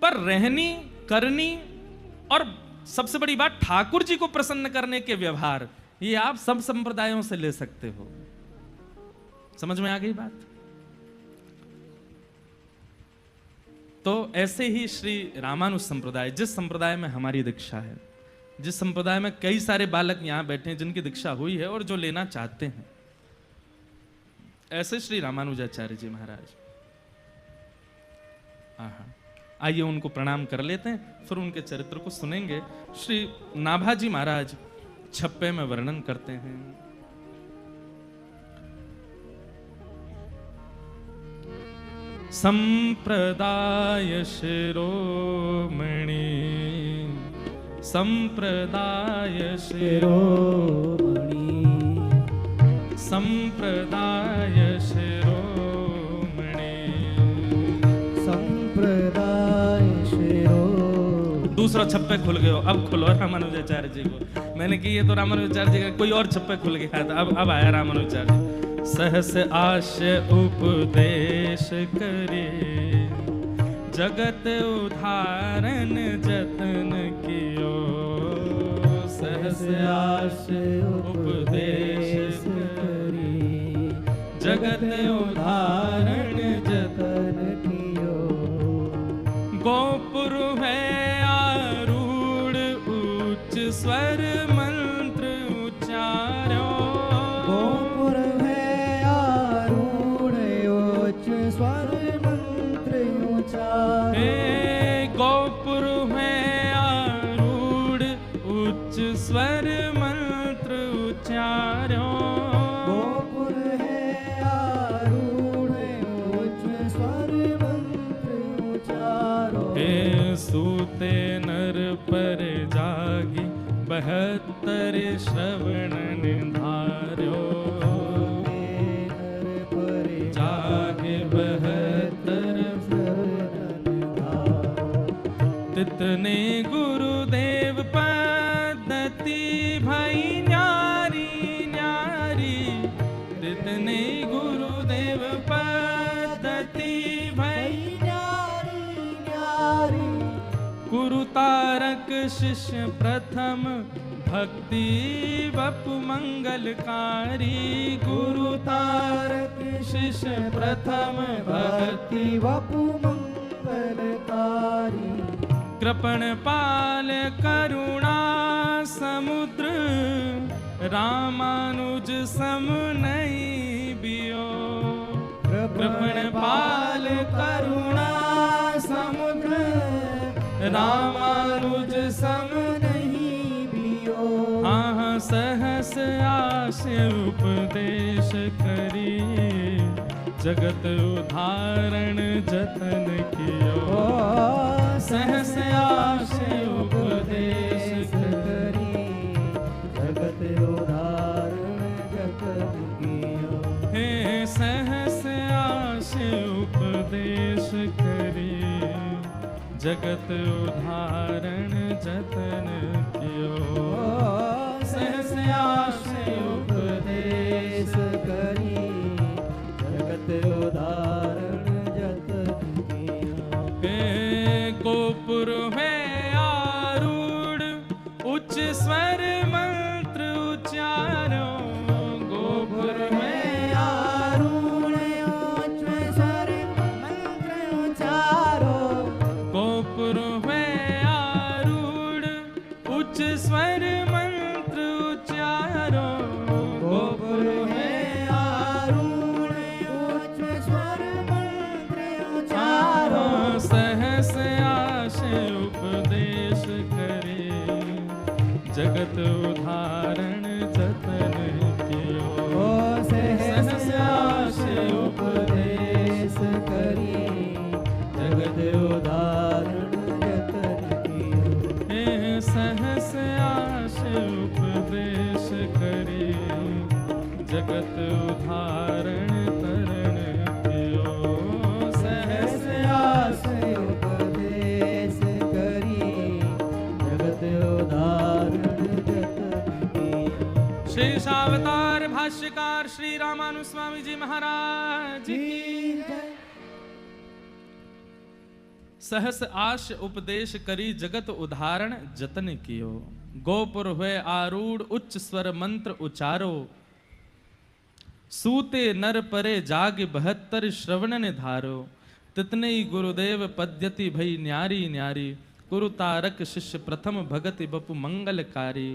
पर रहनी करनी, और सबसे बड़ी बात ठाकुर जी को प्रसन्न करने के व्यवहार, ये आप सब संप्रदायों से ले सकते हो। समझ में आ गई बात? तो ऐसे ही श्री रामानुज संप्रदाय, जिस संप्रदाय में हमारी दीक्षा है, जिस संप्रदाय में कई सारे बालक यहां बैठे हैं जिनकी दीक्षा हुई है और जो लेना चाहते हैं, ऐसे श्री रामानुजाचार्य जी महाराज। आइए उनको प्रणाम कर लेते हैं, फिर उनके चरित्र को सुनेंगे। श्री नाभाजी महाराज छप्पे में वर्णन करते हैं। संप्रदाय शिरोमणि, संप्रदाय शिरोमणि, संप्रदाय शिरोमणि, संप्रदाय शिरोमणि। दूसरा छप्पे खुल गए, अब खुलो रामानुजाचार्य जी को। मैंने कि ये तो रामानुजाचार्य जी का, कोई और छप्पे खुल गया था, अब आया रामानुजाचार्य जी। सहस आश्य उपदेश करे, जगत उदाहरण जतन कियो। सहस आश्य उपदेश करे, जगत उदाहरण जतन कियो। गोपुर है आरूढ़ उच्च स्वर मंत्र उच्चार्यो। गोपुर है आरूढ़ उच्च स्वर मंत्र उच्चार्यो। गोपुर है आरूढ़ उच्च स्वर मंत्र उच्चार्यो। गोपुर है आरूढ़ उच्च स्वर मंत्र उच्चार्यो। 72 श्रवण निधार्यो, जागे 72 तितने गुरुदेव पद्धति भाई न्यारी न्यारी, तितने गुरुदेव पद्धति भाई न्यारी न्यारी। गुरु तारक शिष्य प्रथम भक्ति बपु मंगलकारी, गुरु तारक शिष्य प्रथम भक्ति वपु मंगलकारी। कृपण पाल करुणा समुद्र, रामानुज सम नहीं बियो। कृपण पाल करुणा समुद्र, रामानुज सम नहीं बियो। हाँ सहस आस उपदेश करी, जगत उदाहरण जतन कियो। सहस आस उपदेश करी, जगत उदाहरण जतन कियो। हे सहस आस उपदेश करी, जगत उदाहरण जतन कियो। सहस आस उपदेश करी, जगत उदाहरण जतन कियो। हे गोपुर में आरूढ़ उच्च स्वर मंत्र उच्चारो, गोपुर में आरूढ़ उच्च स्वर मंत्र उच्चारो। गोपुर में आरूढ़ उच्च स्वर मंत्र उच्चारो, गोपुर में आरूढ़ उच्च स्वर मंत्र उच्चारो। सहस आश उपदेश करे, जगत उदाहरण जतन कियो। सहस आश उपदेश करी, जगत उदाहरण जतन कियो। हे सहस आश उपदेश करे, जगत उदाहरण तरण कियो। सहस आस उपदेश करी, जगत उदाहरण जतन कियो। शेषावतार भाष्यकार श्री रामानु स्वामी जी महाराज की जय। सहस आश उपदेश करी, जगत उदाहरण जतन कियो। गोपुर हुए आरूढ़ उच्च स्वर मंत्र उचारो, सूते नर परे जाग 72 श्रवण निधारो। तितने गुरुदेव पद्यति भई न्यारी न्यारी, गुरु तारक शिष्य प्रथम भगति बपु मंगलकारी।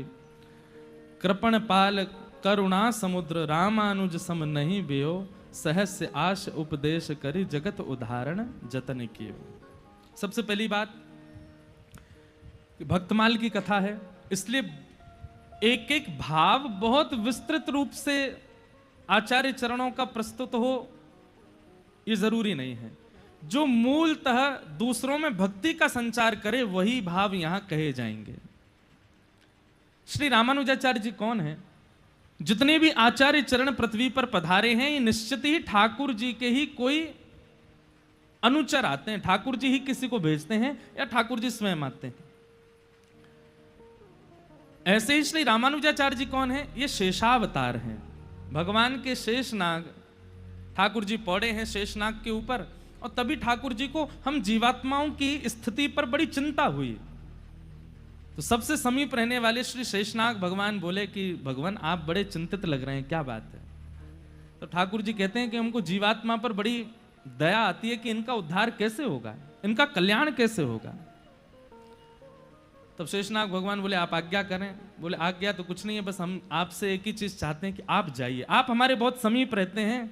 कृपण पाल करुणा समुद्र, रामानुज सम नहीं बियो। सहस्य आश उपदेश करी, जगत उदाहरण जतन कियो। सबसे पहली बात भक्तमाल की कथा है, इसलिए एक एक भाव बहुत विस्तृत रूप से आचार्य चरणों का प्रस्तुत हो ये जरूरी नहीं है। जो मूलतः दूसरों में भक्ति का संचार करे वही भाव यहां कहे जाएंगे। श्री रामानुजाचार्य जी कौन है? जितने भी आचार्य चरण पृथ्वी पर पधारे हैं ये निश्चित ही ठाकुर जी के ही कोई अनुचर आते हैं, ठाकुर जी ही किसी को भेजते हैं या ठाकुर जी स्वयं आते हैं। ऐसे ही श्री रामानुजाचार्य जी कौन है? ये शेषावतार हैं, भगवान के शेषनाग। ठाकुर जी पौड़े हैं शेषनाग के ऊपर, और तभी ठाकुर जी को हम जीवात्माओं की स्थिति पर बड़ी चिंता हुई। तो सबसे समीप रहने वाले श्री शेषनाग भगवान बोले कि भगवान आप बड़े चिंतित लग रहे हैं, क्या बात है? तो ठाकुर जी कहते हैं कि हमको जीवात्मा पर बड़ी दया आती है कि इनका उद्धार कैसे होगा, इनका कल्याण कैसे होगा। तब शेषनाग भगवान बोले आप आज्ञा करें। बोले आज्ञा तो कुछ नहीं है, बस हम आपसे एक ही चीज चाहते हैं कि आप जाइए। आप हमारे बहुत समीप रहते हैं,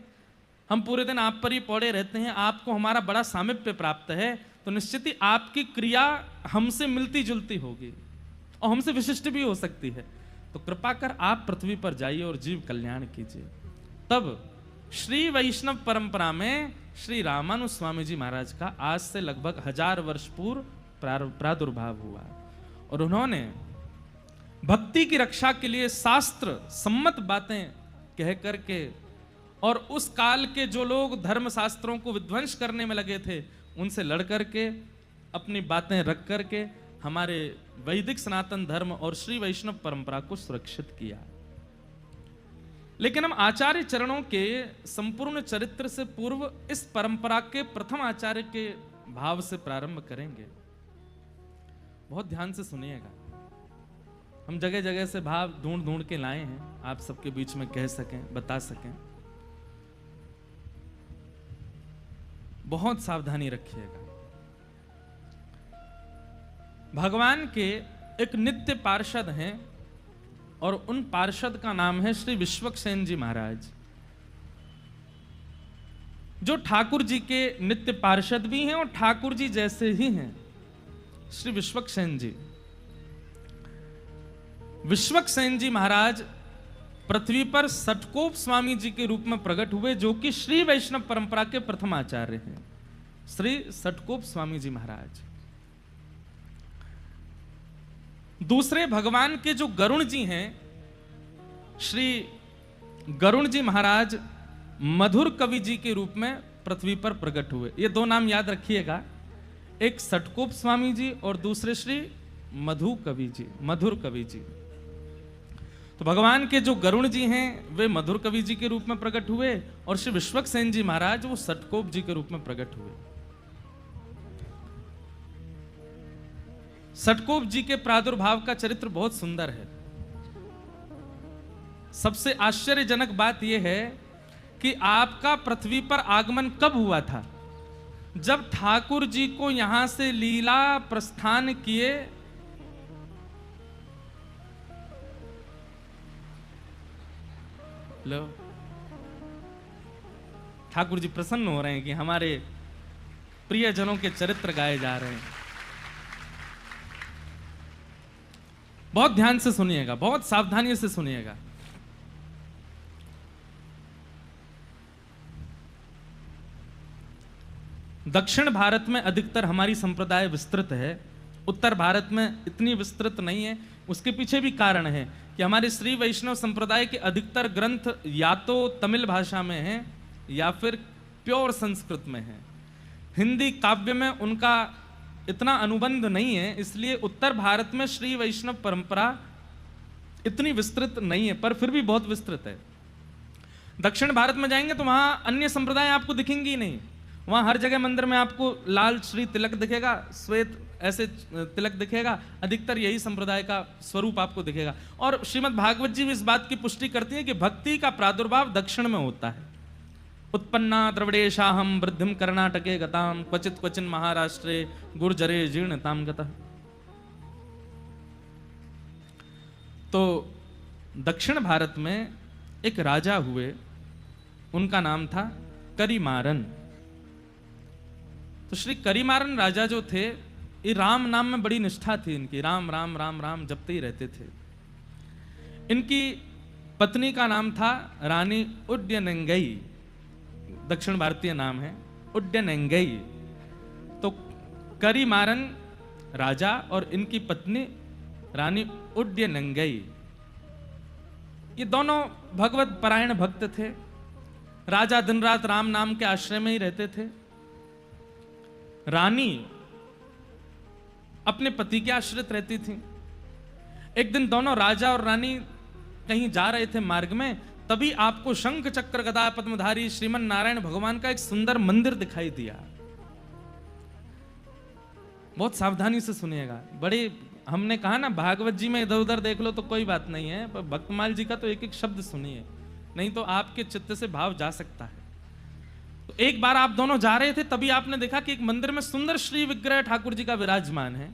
हम पूरे दिन आप पर ही पौड़े रहते हैं, आपको हमारा बड़ा सामिप्य प्राप्त है, तो निश्चित ही आपकी क्रिया हमसे मिलती जुलती होगी और हमसे विशिष्ट भी हो सकती है। तो कृपा कर आप पृथ्वी पर जाइए और जीव कल्याण कीजिए। तब श्री वैष्णव परंपरा में श्री रामानु स्वामी जी महाराज का आज से लगभग 1000 वर्ष पूर्व प्रादुर्भाव हुआ और उन्होंने भक्ति की रक्षा के लिए शास्त्र सम्मत बातें कह करके और उस काल के जो लोग धर्म शास्त्रों को विध्वंस करने में लगे थे उनसे लड़ करके अपनी बातें रख करके हमारे वैदिक सनातन धर्म और श्री वैष्णव परंपरा को सुरक्षित किया। लेकिन हम आचार्य चरणों के संपूर्ण चरित्र से पूर्व इस परंपरा के प्रथम आचार्य के भाव से प्रारंभ करेंगे। बहुत ध्यान से सुनिएगा। हम जगह जगह से भाव ढूंढ ढूंढ के लाए हैं, आप सबके बीच में कह सकें, बता सकें। बहुत सावधानी रखिएगा। भगवान के एक नित्य पार्षद हैं और उन पार्षद का नाम है श्री विश्वक्सेन जी महाराज, जो ठाकुर जी के नित्य पार्षद भी हैं और ठाकुर जी जैसे ही हैं। श्री विश्वक्सेन जी, विश्वक्सेन जी महाराज पृथ्वी पर सटकोप स्वामी जी के रूप में प्रकट हुए, जो कि श्री वैष्णव परंपरा के प्रथम आचार्य हैं, श्री सटकोप स्वामी जी महाराज। दूसरे भगवान के जो गरुण जी हैं, श्री गरुण जी महाराज मधुर कवि जी के रूप में पृथ्वी पर प्रकट हुए। ये दो नाम याद रखिएगा, एक सटकोप स्वामी जी और दूसरे श्री मधु कवि जी, मधुर कवि जी। तो भगवान के जो गरुण जी हैं वे मधुर कवि जी के रूप में प्रकट हुए और श्री विश्वक्सेन जी महाराज वो सटकोप जी के रूप में प्रकट हुए। सटकोप जी के प्रादुर्भाव का चरित्र बहुत सुंदर है। सबसे आश्चर्यजनक बात यह है कि आपका पृथ्वी पर आगमन कब हुआ था? जब ठाकुर जी को यहां से लीला प्रस्थान किए लो, ठाकुर जी प्रसन्न हो रहे हैं कि हमारे प्रियजनों के चरित्र गाए जा रहे हैं। बहुत ध्यान से सुनिएगा, बहुत सावधानी से सुनिएगा। दक्षिण भारत में अधिकतर हमारी संप्रदाय विस्तृत है, उत्तर भारत में इतनी विस्तृत नहीं है। उसके पीछे भी कारण है कि हमारे श्री वैष्णव संप्रदाय के अधिकतर ग्रंथ या तो तमिल भाषा में हैं या फिर प्योर संस्कृत में हैं। हिंदी काव्य में उनका इतना अनुबंध नहीं है, इसलिए उत्तर भारत में श्री वैष्णव परंपरा इतनी विस्तृत नहीं है, पर फिर भी बहुत विस्तृत है। दक्षिण भारत में जाएंगे तो वहां अन्य संप्रदाय आपको दिखेंगी ही नहीं। वहां हर जगह मंदिर में आपको लाल श्री तिलक दिखेगा, श्वेत ऐसे तिलक दिखेगा, अधिकतर यही संप्रदाय का स्वरूप आपको दिखेगा। और श्रीमद् भागवत जी भी इस बात की पुष्टि करती है कि भक्ति का प्रादुर्भाव दक्षिण में होता है। उत्पन्ना द्रविड़ेशाहम वृद्धिम कर्णाटके गताम क्वचित क्वचिन महाराष्ट्रे गुर्जरे जीर्णताम गतः। तो दक्षिण भारत में एक राजा हुए, उनका नाम था करिमारन। तो श्री करिमारन राजा जो थे, ये राम नाम में बड़ी निष्ठा थी इनकी, राम राम राम राम जपते ही रहते थे। इनकी पत्नी का नाम था रानी उड्डयनंगई, दक्षिण भारतीय नाम है उड्डयनंगई। तो करिमारन राजा और इनकी पत्नी रानी उड्डयनंगई, ये दोनों भगवत परायण भक्त थे। राजा दिन रात राम नाम के आश्रय में ही रहते थे। रानी अपने पति के आश्रित रहती थी। एक दिन दोनों राजा और रानी कहीं जा रहे थे मार्ग में, तभी आपको शंख चक्र गदा पद्मधारी श्रीमन नारायण भगवान का एक सुंदर मंदिर दिखाई दिया। बहुत सावधानी से सुनिएगा। बड़े हमने कहा ना, भागवत जी में इधर उधर देख लो तो कोई बात नहीं है, पर भक्तमाल जी का तो एक एक शब्द सुनिए, नहीं तो आपके चित्त से भाव जा सकता है। तो एक बार आप दोनों जा रहे थे, तभी आपने देखा कि एक मंदिर में सुंदर श्री विग्रह ठाकुर जी का विराजमान है,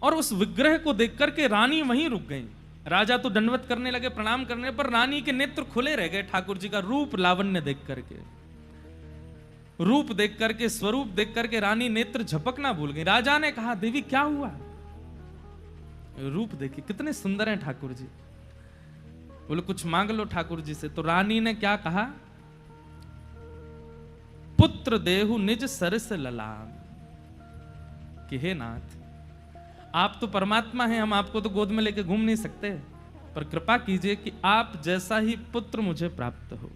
और उस विग्रह को देख करके रानी वहीं रुक गई। राजा तो दंडवत करने लगे, प्रणाम करने पर रानी के नेत्र खुले रह गए ठाकुर जी का रूप लावण्य देख करके। रूप देख करके, स्वरूप देख करके रानी नेत्र झपकना भूल गई। राजा ने कहा, देवी क्या हुआ? रूप देखिए कितने सुंदर हैं ठाकुर जी। बोले कुछ मांग लो ठाकुर जी से। तो रानी ने क्या कहा? पुत्र देहु निज सरस ललाम, कि हे नाथ, आप तो परमात्मा हैं, हम आपको तो गोद में लेके घूम नहीं सकते, पर कृपा कीजिए कि आप जैसा ही पुत्र मुझे प्राप्त हो।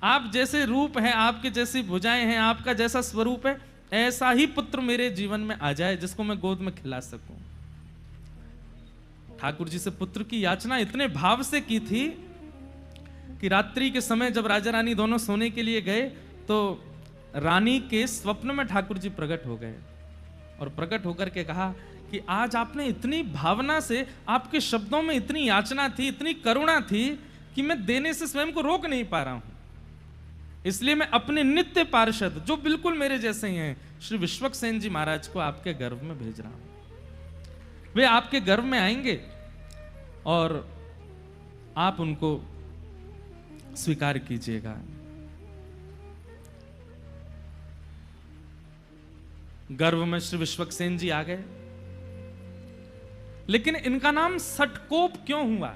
आप जैसे रूप हैं, आपके जैसी भुजाएं हैं, आपका जैसा स्वरूप है, ऐसा ही पुत्र मेरे जीवन में आ जाए जिसको मैं गोद में खिला सकूं। ठाकुर जी से पुत्र की याचना इतने भाव से की थी कि रात्रि के समय जब राजा रानी दोनों सोने के लिए गए तो रानी के स्वप्न में ठाकुर जी प्रकट हो गए और प्रकट होकर के कहा कि आज आपने इतनी भावना से, आपके शब्दों में इतनी याचना थी, इतनी करुणा थी कि मैं देने से स्वयं को रोक नहीं पा रहा हूं। इसलिए मैं अपने नित्य पार्षद, जो बिल्कुल मेरे जैसे ही हैं, श्री विश्वक्सेन जी महाराज को आपके गर्भ में भेज रहा हूं। वे आपके गर्भ में आएंगे और आप उनको स्वीकार कीजिएगा। गर्भ में श्री विश्वक्सेन जी आ गए, लेकिन इनका नाम सटकोप क्यों हुआ?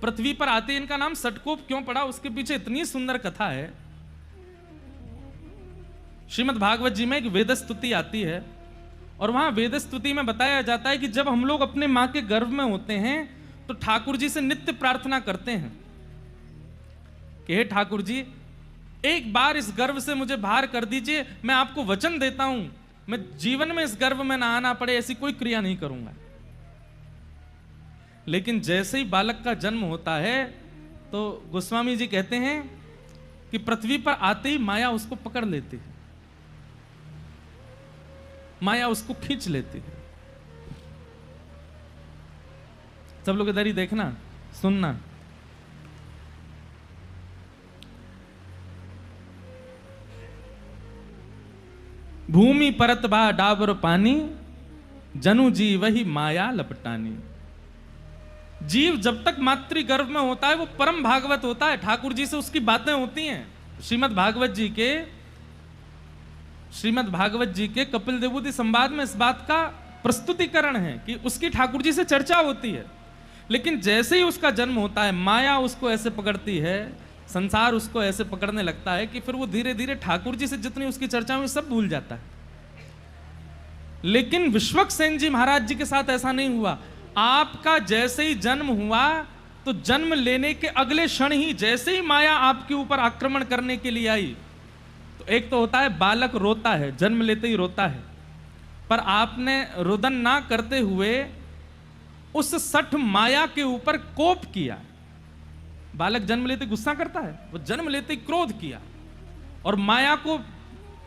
पृथ्वी पर आते इनका नाम सटकोप क्यों पड़ा? उसके पीछे इतनी सुंदर कथा है। श्रीमद् भागवत जी में एक वेद स्तुति आती है और वहां वेद स्तुति में बताया जाता है कि जब हम लोग अपने मां के गर्भ में होते हैं तो ठाकुर जी से नित्य प्रार्थना करते हैं कि हे ठाकुर जी, एक बार इस गर्भ से मुझे बाहर कर दीजिए, मैं आपको वचन देता हूं मैं जीवन में इस गर्भ में ना आना पड़े ऐसी कोई क्रिया नहीं करूंगा। लेकिन जैसे ही बालक का जन्म होता है तो गोस्वामी जी कहते हैं कि पृथ्वी पर आते ही माया उसको पकड़ लेती है, माया उसको खींच लेती है। सब लोग इधर ही देखना, सुनना। भूमि परत बा डाबर पानी, जनु जी वही माया लपटानी। जीव जब तक मातृ गर्भ में होता है वो परम भागवत होता है, ठाकुर जी से उसकी बातें होती हैं। श्रीमद् भागवत जी के कपिल देवूति संवाद में इस बात का प्रस्तुतिकरण है कि उसकी ठाकुर जी से चर्चा होती है। लेकिन जैसे ही उसका जन्म होता है माया उसको ऐसे पकड़ती है, संसार उसको ऐसे पकड़ने लगता है कि फिर वो धीरे धीरे ठाकुर जी से जितनी उसकी चर्चा हुई सब भूल जाता है। लेकिन विश्वक्सेन जी महाराज जी के साथ ऐसा नहीं हुआ। आपका जैसे ही जन्म हुआ तो जन्म लेने के अगले क्षण ही जैसे ही माया आपके ऊपर आक्रमण करने के लिए आई, तो एक तो होता है बालक रोता है, जन्म लेते ही रोता है, पर आपने रुदन ना करते हुए उस सठ माया के ऊपर कोप किया। बालक जन्म लेते गुस्सा करता है, वो जन्म लेते ही क्रोध किया और माया को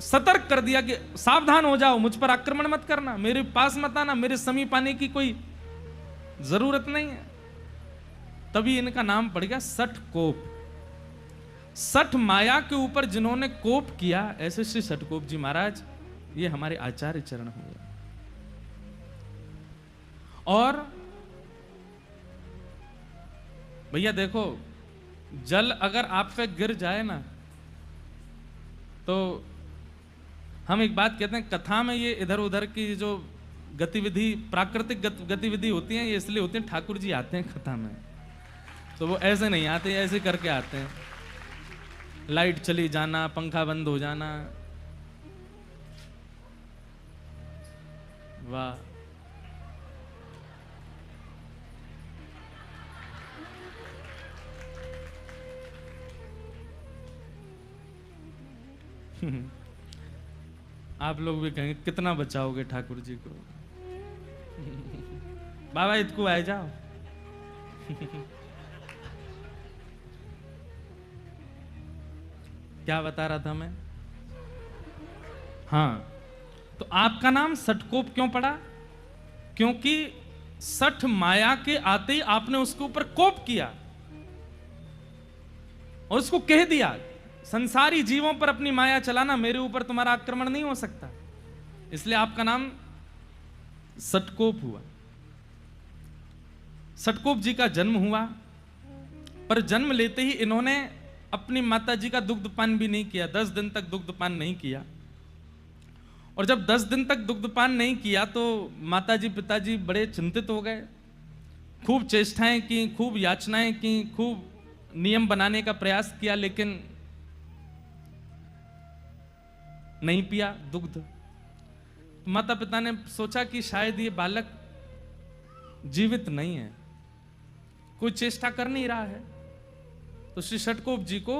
सतर्क कर दिया कि सावधान हो जाओ, मुझ पर आक्रमण मत करना, मेरे पास मत आना, मेरे समीप आने की कोई जरूरत नहीं है। तभी इनका नाम पड़ गया सठ कोप। सठ माया के ऊपर जिन्होंने कोप किया, ऐसे श्री सठकोप जी महाराज, ये हमारे आचार्य चरण हुए। और भैया देखो, जल अगर आप पे गिर जाए ना, तो हम एक बात कहते हैं, कथा में ये इधर उधर की जो गतिविधि, प्राकृतिक गतिविधि होती हैं, ये इसलिए होती हैं ठाकुर जी आते हैं कथा में, तो वो ऐसे नहीं आते, ऐसे करके आते हैं। लाइट चली जाना, पंखा बंद हो जाना, वाह। आप लोग भी कहेंगे कितना बचाओगे ठाकुर जी को। बाबा इतको आ जाओ। क्या बता रहा था मैं? हाँ, तो आपका नाम सटकोप क्यों पड़ा? क्योंकि सठ माया के आते ही आपने उसके ऊपर कोप किया और उसको कह दिया, संसारी जीवों पर अपनी माया चलाना, मेरे ऊपर तुम्हारा आक्रमण नहीं हो सकता। इसलिए आपका नाम सटकोप हुआ। सटकोप जी का जन्म हुआ, पर जन्म लेते ही इन्होंने अपनी माता जी का दुग्धपान भी नहीं किया। 10 दिन तक दुग्धपान नहीं किया। और जब 10 दिन तक दुग्धपान नहीं किया तो माताजी पिताजी बड़े चिंतित हो गए। खूब चेष्टाएं की, खूब याचनाएं की, खूब नियम बनाने का प्रयास किया, लेकिन नहीं पिया दुग्ध। माता पिता ने सोचा कि शायद ये बालक जीवित नहीं है, कोई चेष्टा कर नहीं रहा है। तो श्री षटकोप जी को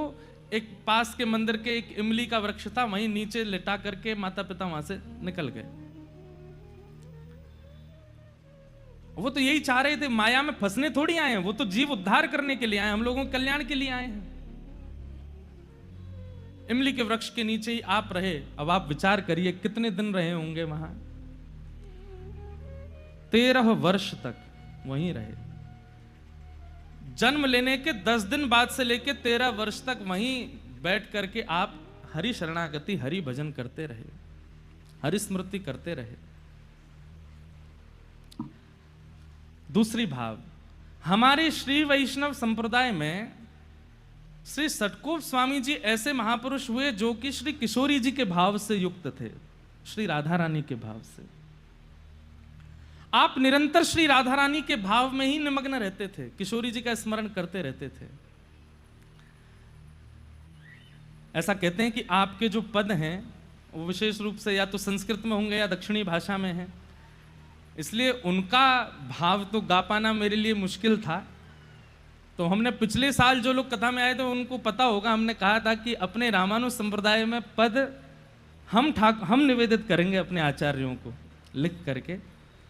एक पास के मंदिर के एक इमली का वृक्ष था, वहीं नीचे लिटा करके माता पिता वहां से निकल गए। वो तो यही चाह रहे थे, माया में फंसने थोड़ी आए हैं, वो तो जीव उद्धार करने के लिए आए, हम लोगों के कल्याण के लिए आए हैं। इमली के वृक्ष के नीचे ही आप रहे। अब आप विचार करिए कितने दिन रहे होंगे वहां। 13 वर्ष तक वहीं रहे। जन्म लेने के 10 दिन बाद से लेकर 13 वर्ष तक वहीं बैठ करके आप हरि शरणागति, हरि भजन करते रहे, हरि स्मृति करते रहे। दूसरी भाव, हमारे श्री वैष्णव संप्रदाय में श्री षटकोप स्वामी जी ऐसे महापुरुष हुए जो कि श्री किशोरी जी के भाव से युक्त थे, श्री राधा रानी के भाव से। आप निरंतर श्री राधा रानी के भाव में ही निमग्न रहते थे, किशोरी जी का स्मरण करते रहते थे। ऐसा कहते हैं कि आपके जो पद हैं वो विशेष रूप से या तो संस्कृत में होंगे या दक्षिणी भाषा में हैं, इसलिए उनका भाव तो गा पाना मेरे लिए मुश्किल था। तो हमने पिछले साल जो लोग कथा में आए थे उनको पता होगा, हमने कहा था कि अपने रामानु संप्रदाय में पद हम निवेदित करेंगे अपने आचार्यों को लिख करके।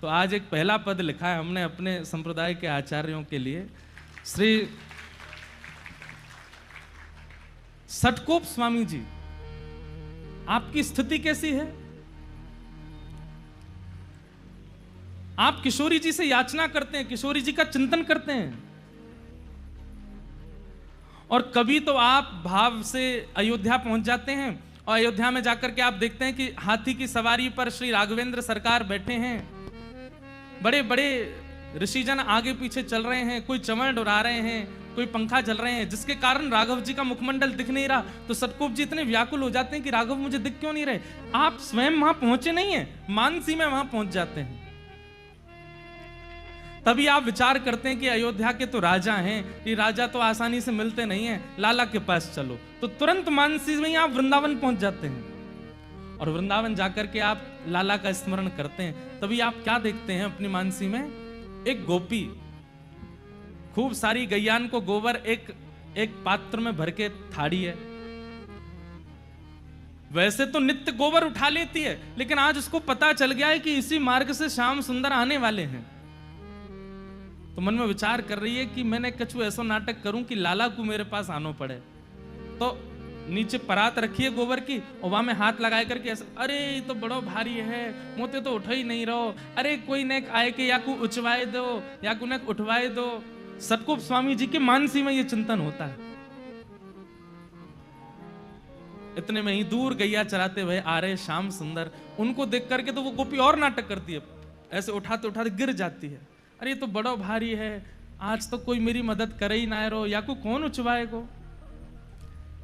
तो आज एक पहला पद लिखा है हमने अपने संप्रदाय के आचार्यों के लिए। श्री षटकोप स्वामी जी, आपकी स्थिति कैसी है? आप किशोरी जी से याचना करते हैं, किशोरी जी का चिंतन करते हैं, और कभी तो आप भाव से अयोध्या पहुंच जाते हैं और अयोध्या में जाकर के आप देखते हैं कि हाथी की सवारी पर श्री राघवेंद्र सरकार बैठे हैं, बड़े बड़े ऋषिजन आगे पीछे चल रहे हैं, कोई चमड़ उड़ा रहे हैं, कोई पंखा चल रहे हैं, जिसके कारण राघव जी का मुखमंडल दिख नहीं रहा। तो षटकोप जी इतने व्याकुल हो जाते हैं कि राघव मुझे दिख क्यों नहीं रहे। आप स्वयं वहां पहुंचे नहीं है, मानसी में वहां पहुंच जाते हैं। तभी आप विचार करते हैं कि अयोध्या के तो राजा हैं, ये राजा तो आसानी से मिलते नहीं हैं, लाला के पास चलो। तो तुरंत मानसी में ही आप वृंदावन पहुंच जाते हैं और वृंदावन जाकर के आप लाला का स्मरण करते हैं। तभी आप क्या देखते हैं अपनी मानसी में? एक गोपी खूब सारी गैयान को गोबर एक पात्र में भर के थाड़ी है। वैसे तो नित्य गोबर उठा लेती है, लेकिन आज उसको पता चल गया है कि इसी मार्ग से श्याम सुंदर आने वाले हैं। तो मन में विचार कर रही है कि मैंने कछु ऐसा नाटक करूं कि लाला को मेरे पास आनो पड़े। तो नीचे परात रखी है गोबर की और वहां में हाथ लगाए करके ऐसा, अरे ये तो बड़ो भारी है, मोते तो उठो ही नहीं रहो, अरे कोई नेक आए के या को उचवाए दो या को नेक उठवाए दो। षटकोप स्वामी जी के मानसी में ये चिंतन होता है। इतने में ही दूर गैया चराते हुए आ रहे श्याम सुंदर, उनको देख करके तो वो गोपी और नाटक करती है, ऐसे उठाते उठाते गिर जाती है। अरे तो बड़ो भारी है, आज तो कोई मेरी मदद करे ही ना रो, या को कौन उचवाए को।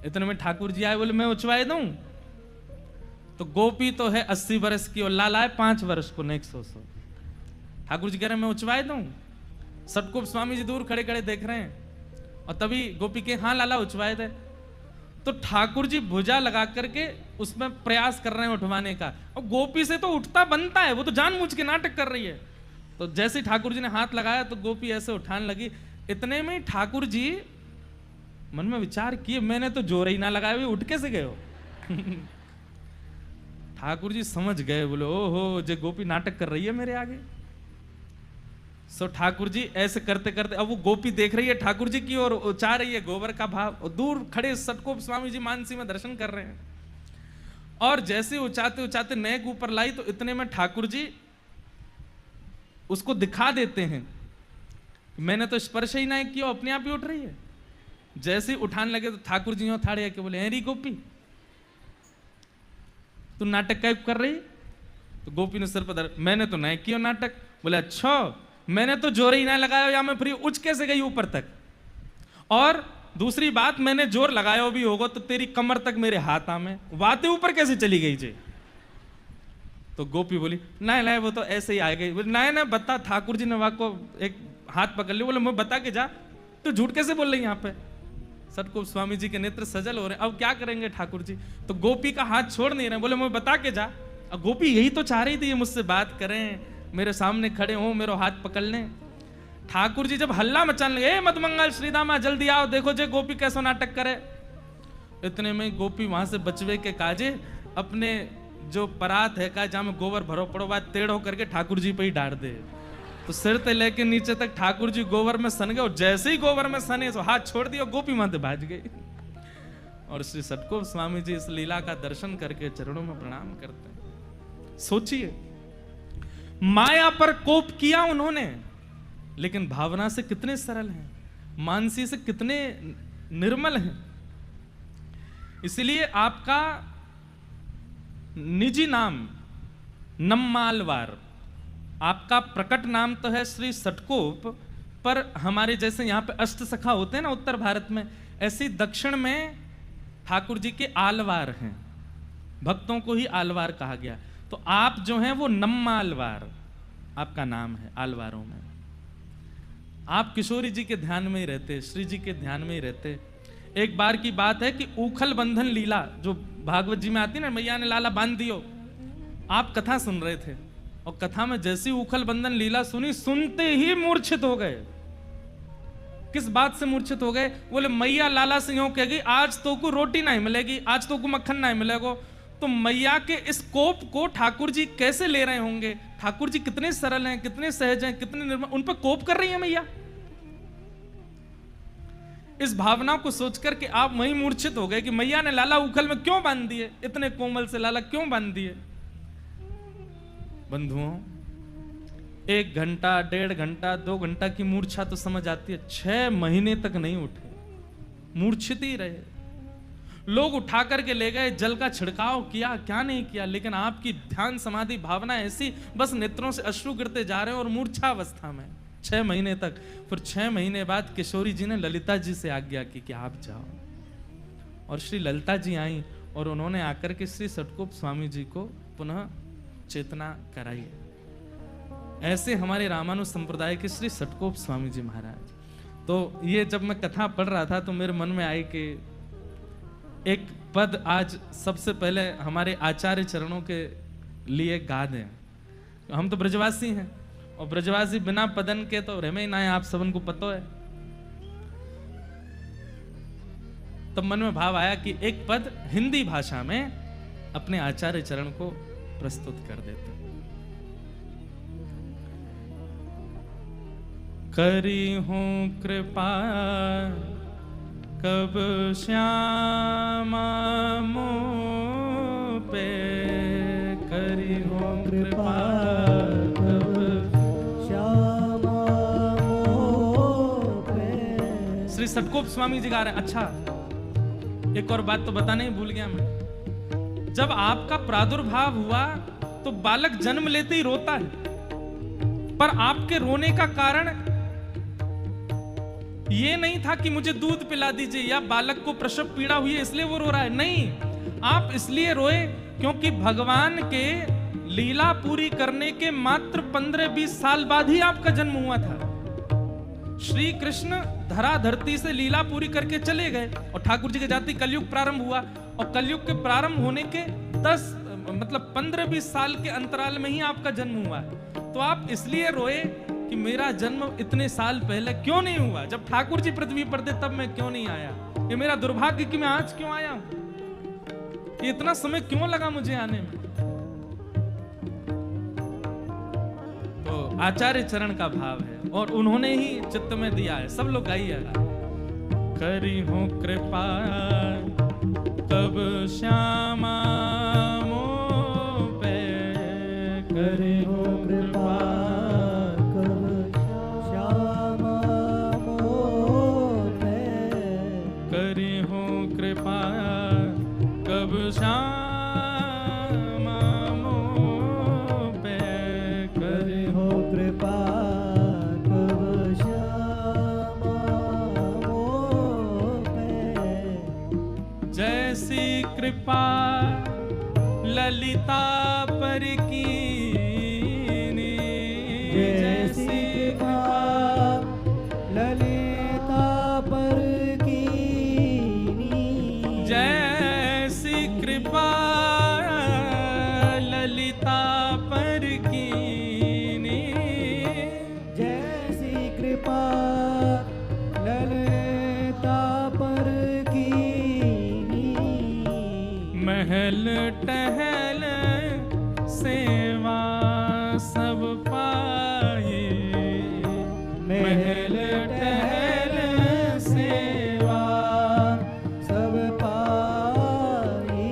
इतने में ठाकुर जी आए, बोले मैं उचवाए दूं। तो गोपी तो है 80 वर्ष की और लाला है 5 वर्ष को, नेक्स्ट 100। ठाकुर जी कह रहे हैं मैं उचवाए दूं। षटकोप स्वामी जी दूर खड़े खड़े देख रहे हैं और तभी गोपी के हाँ लाला उचवाए दे। तो ठाकुर जी भुजा लगा करके उसमें प्रयास कर रहे हैं उठवाने का, और गोपी से तो उठता बनता है, वो तो जानबूझ के नाटक कर रही है। तो जैसे ठाकुर जी ने हाथ लगाया तो गोपी ऐसे उठाने लगी। इतने में ठाकुर जी मन में विचार किए, मैंने तो जोर ही ना लगाया, उठ कैसे गए हो। ठाकुर जी समझ गए, बोले ओहो जे गोपी नाटक कर रही है मेरे आगे। सो ठाकुर जी ऐसे करते करते, अब वो गोपी देख रही है ठाकुर जी की और चाह रही है गोबर का भाव, और दूर खड़े षटकोप स्वामी जी मानसी में दर्शन कर रहे हैं। और जैसे उचाते उचाते नेक ऊपर लाई तो इतने में ठाकुर जी उसको दिखा देते हैं, मैंने तो स्पर्श ही ना किया, अपने आप ही उठ रही है। जैसे ही उठाने लगे तो ठाकुर जी यूं ठाड़े के बोले, हेरी गोपी तू नाटक कैब कर रही? तो गोपी ने सिर पर, मैंने तो नहीं किया नाटक। बोले अच्छा, मैंने तो जोर ही ना लगाया, या मैं फिर उच कैसे गई ऊपर तक? और दूसरी बात, मैंने जोर लगाया भी होगा तो तेरी कमर तक मेरे हाथ आ में, बातें ऊपर कैसे चली गई जे? तो गोपी बोली नहीं नहीं वो तो ऐसे ही आ गई। बोले नहीं नहीं बता, ठाकुर जी ने वहां को एक हाथ पकड़ लिया। बोले मैं बता के जा, तो झूठ कैसे बोल रही यहाँ पे? षटकोप स्वामी जी के नेत्र सजल हो रहे हैं, अब क्या करेंगे ठाकुर जी? तो गोपी का हाथ छोड़ नहीं रहे, बोले मैं बता के जा। और गोपी यही तो चाह रही थी, ये मुझसे बात करें, मेरे सामने खड़े हों, मेरा हाथ पकड़ लें। ठाकुर जी जब हल्ला मचाने लगे, ए मदमंगल श्रीदामा जल्दी आओ, देखो जे गोपी कैसा नाटक करे। इतने में गोपी वहां से बचवे के काजे अपने जो परात है का जहां में गोबर भरो पड़ो बात टेढ़ो करके ठाकुर जी पे ही डाल दे। तो सिर से लेके नीचे तक ठाकुर जी गोबर में सन गए, और जैसे ही गोबर में सने तो हाथ छोड़ दिया, गोपी माते भाज गई। और श्री सटकोप स्वामी जी इस लीला का दर्शन करके चरणों में प्रणाम करते हैं। सोचिए, माया पर कोप किया उन्होंने, लेकिन भावना से कितने सरल हैं, मानसी से कितने निर्मल हैं। इसलिए आपका निजी नाम नम्मालवार, आपका प्रकट नाम तो है श्री सटकोप, पर हमारे जैसे यहाँ पे अष्ट सखा होते हैं ना उत्तर भारत में, ऐसे दक्षिण में ठाकुर जी के आलवार हैं, भक्तों को ही आलवार कहा गया। तो आप जो हैं वो नम्मालवार आपका नाम है आलवारों में। आप किशोरी जी के ध्यान में ही रहते, श्री जी के ध्यान में ही रहते। एक बार की बात है कि ऊखल बंधन लीला जो भागवत जी में आती है ना, मैया ने लाला बांध दियो, आप कथा सुन रहे थे और कथा में जैसी उखल बंधन लीला सुनी, सुनते ही मूर्छित हो गए। किस बात से मूर्छित हो गए? बोले मैया लाला से यूं कहेगी, आज तो को रोटी नहीं मिलेगी, आज तो को मक्खन नहीं मिलेगा। तो मैया के इस कोप को ठाकुर जी कैसे ले रहे होंगे? ठाकुर जी कितने सरल हैं, कितने सहज हैं, कितने निर्मल, उन पर कोप कर रही है मैया। इस भावना को सोचकर के आप वहीं मूर्छित हो गए कि मैया ने लाला उखल में क्यों बांध दिए, इतने कोमल से लाला क्यों बांध दिए। बंधुओं, 1 घंटा 1.5 घंटा 2 घंटा की मूर्छा तो समझ आती है, 6 महीने तक नहीं उठे, मूर्छित ही रहे। लोग उठा करके ले गए, जल का छिड़काव किया, क्या नहीं किया, लेकिन आपकी ध्यान समाधि भावना ऐसी, बस नेत्रों से अश्रु गिरते जा रहे हैं और मूर्छा अवस्था में 6 महीने तक। फिर 6 महीने बाद किशोरी जी ने ललिता जी से आज्ञा की कि आप जाओ, और श्री ललिता जी आई और उन्होंने आकर के श्री सटकोप स्वामी जी को पुनः चेतना कराई। ऐसे हमारे रामानुज संप्रदाय के श्री सटकोप स्वामी जी महाराज। तो ये जब मैं कथा पढ़ रहा था तो मेरे मन में आई कि एक पद आज सबसे पहले हमारे आचार्य चरणों के लिए गा दें। हम तो ब्रजवासी हैं, और ब्रजवासी बिना पदन के तो रहे ही ना है, आप सबन को पता है। तब मन में भाव आया कि एक पद हिंदी भाषा में अपने आचार्य चरण को प्रस्तुत कर देते। करी हूं कृपा कब श्यामा मोह पे, करी हूं कृपा कब श्यामा मोह पे। श्री सटकोप स्वामी जी गा रहे हैं। अच्छा, एक और बात तो बताने ही भूल गया मैं। जब आपका प्रादुर्भाव हुआ तो बालक जन्म लेते ही रोता है, पर आपके रोने का कारण ये नहीं था कि मुझे दूध पिला दीजिए या बालक को प्रसव पीड़ा हुई है इसलिए वो रो रहा है। नहीं, आप इसलिए रोए क्योंकि भगवान के लीला पूरी करने के मात्र 15-20 साल बाद ही आपका जन्म हुआ था। श्री कृष्ण धरा धरती से लीला पूरी करके चले गए और ठाकुर जी के जाति कलयुग प्रारंभ हुआ, और कलयुग के प्रारंभ होने के 15-20 साल के अंतराल में ही आपका जन्म हुआ है। तो आप इसलिए रोए कि मेरा जन्म इतने साल पहले क्यों नहीं हुआ, जब ठाकुर जी पृथ्वी पर थे तब मैं क्यों नहीं आया। ये मेरा दुर्भाग्य कि मैं आज क्यों आया हूं, ये इतना समय क्यों लगा मुझे आने में। तो आचार्य चरण का भाव है और उन्होंने ही चित्त में दिया है। सब लोग गाइएगा। करी हूं कृपा तब श्यामा मोह पे, करी हूं कृपा कब श्यामा मोह पे, करी हूं कृपा कब श्यामा मोह पे, करी हूं कृपा कब श्यामा मोह पे। जैसी कृपा ललिता पर कीनी, जैसी कृपा ललिता पर कीनी, जैसी कृपा ललिता टहल सेवा सब पाए, महल टहल सेवा सब पाई,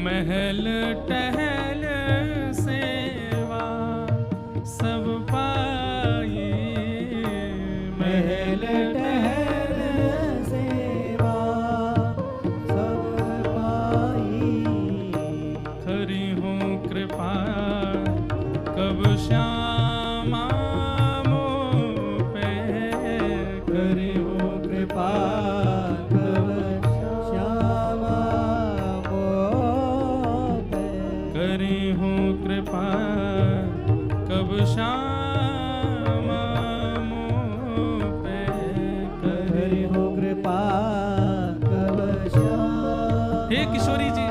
महल टहल सेवा सब पाए, महल टहल सेवा सब पाई। खरी हो कृपा कब श्यामा मोह पे, करी हो कृपा कब श्यामा मोह पे, करी हो कृपा कब श्यामा मोह पे, करी हो कृपा कब श्यामा। हे किशोरी जी,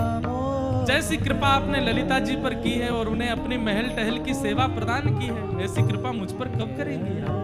जैसी कृपा आपने ललिता जी पर की है और उन्हें अपनी महल टहल की सेवा प्रदान की है, ऐसी कृपा मुझ पर कब करेंगी आप?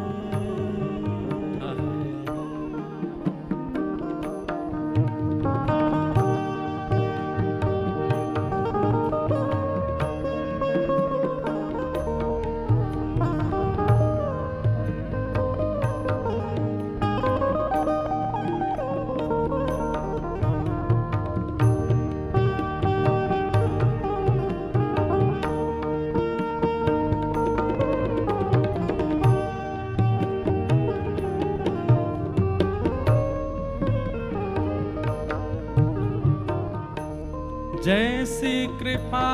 जैसी कृपा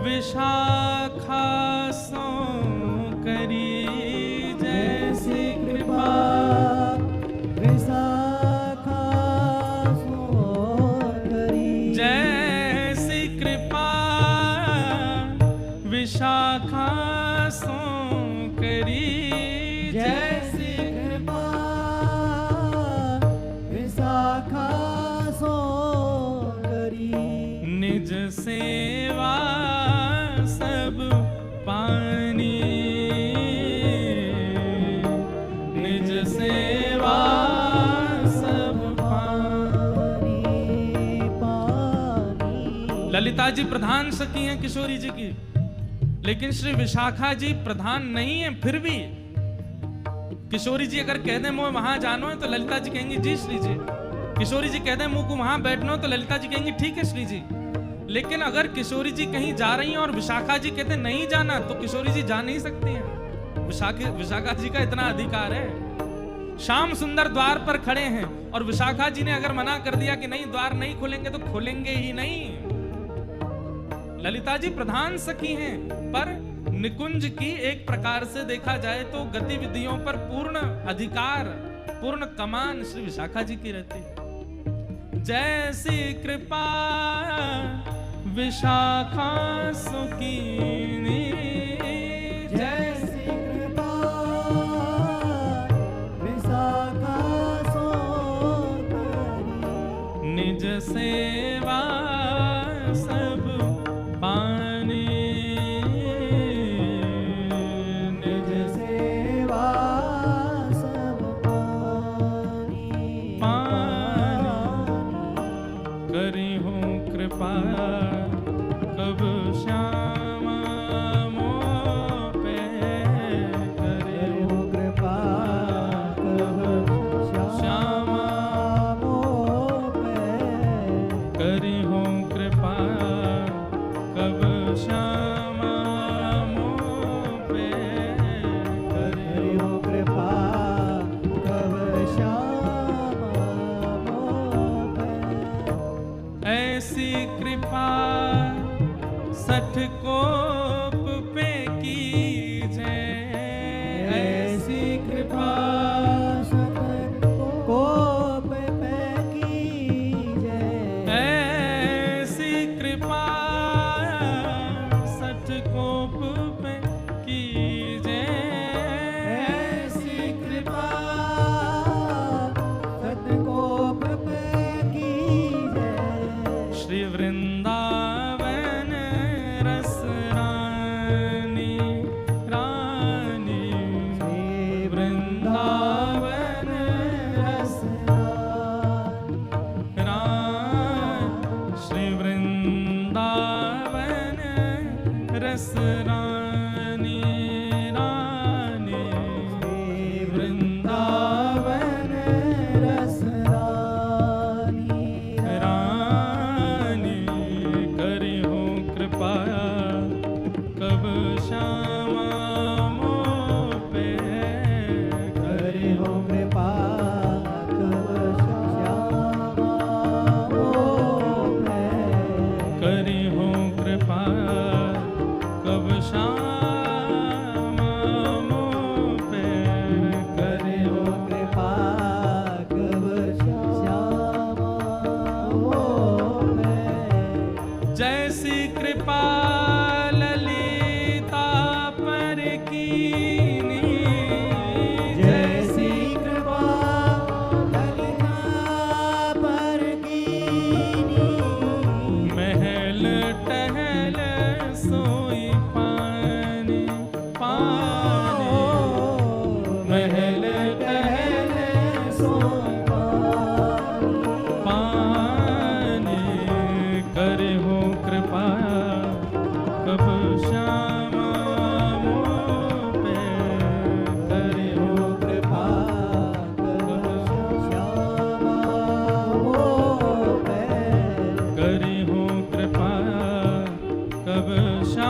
विशाखा सो करी, जैसी कृपा विशाखा सो करी, जैसी कृपा विशाखा सो करी, जैसी कृपा विशाखा सो करी, निज सेवा सब पानी, निज सेवा सब पानी पानी। ललिता जी प्रधान सखी हैं किशोरी जी की, लेकिन श्री विशाखा जी प्रधान नहीं है। फिर भी किशोरी जी अगर कह दे मुझे वहां जानो है तो ललिता जी कहेंगी जी श्री जी। किशोरी जी कह दे मुझ को वहां बैठना हो तो ललिता जी कहेंगी ठीक है श्री जी। लेकिन अगर किशोरी जी कहीं जा रही हैं और विशाखा जी कहते नहीं जाना तो किशोरी जी जा नहीं सकती हैं। विशाखा जी का इतना अधिकार है। श्याम सुंदर द्वार पर खड़े हैं और विशाखा जी ने अगर मना कर दिया कि नहीं द्वार नहीं खोलेंगे तो खोलेंगे ही नहीं। ललिता जी प्रधान सखी हैं, पर निकुंज की एक प्रकार से देखा जाए तो गतिविधियों पर पूर्ण अधिकार, पूर्ण कमान श्री विशाखा जी की रहती है। जैसी कृपा विशाखा सुकीनी, जैसी कृपा विशाखा सो करी, निज सेवा सब पानी, निज सेवा सब पानी करी हो कृपा कब श्यामा मोह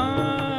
हाँ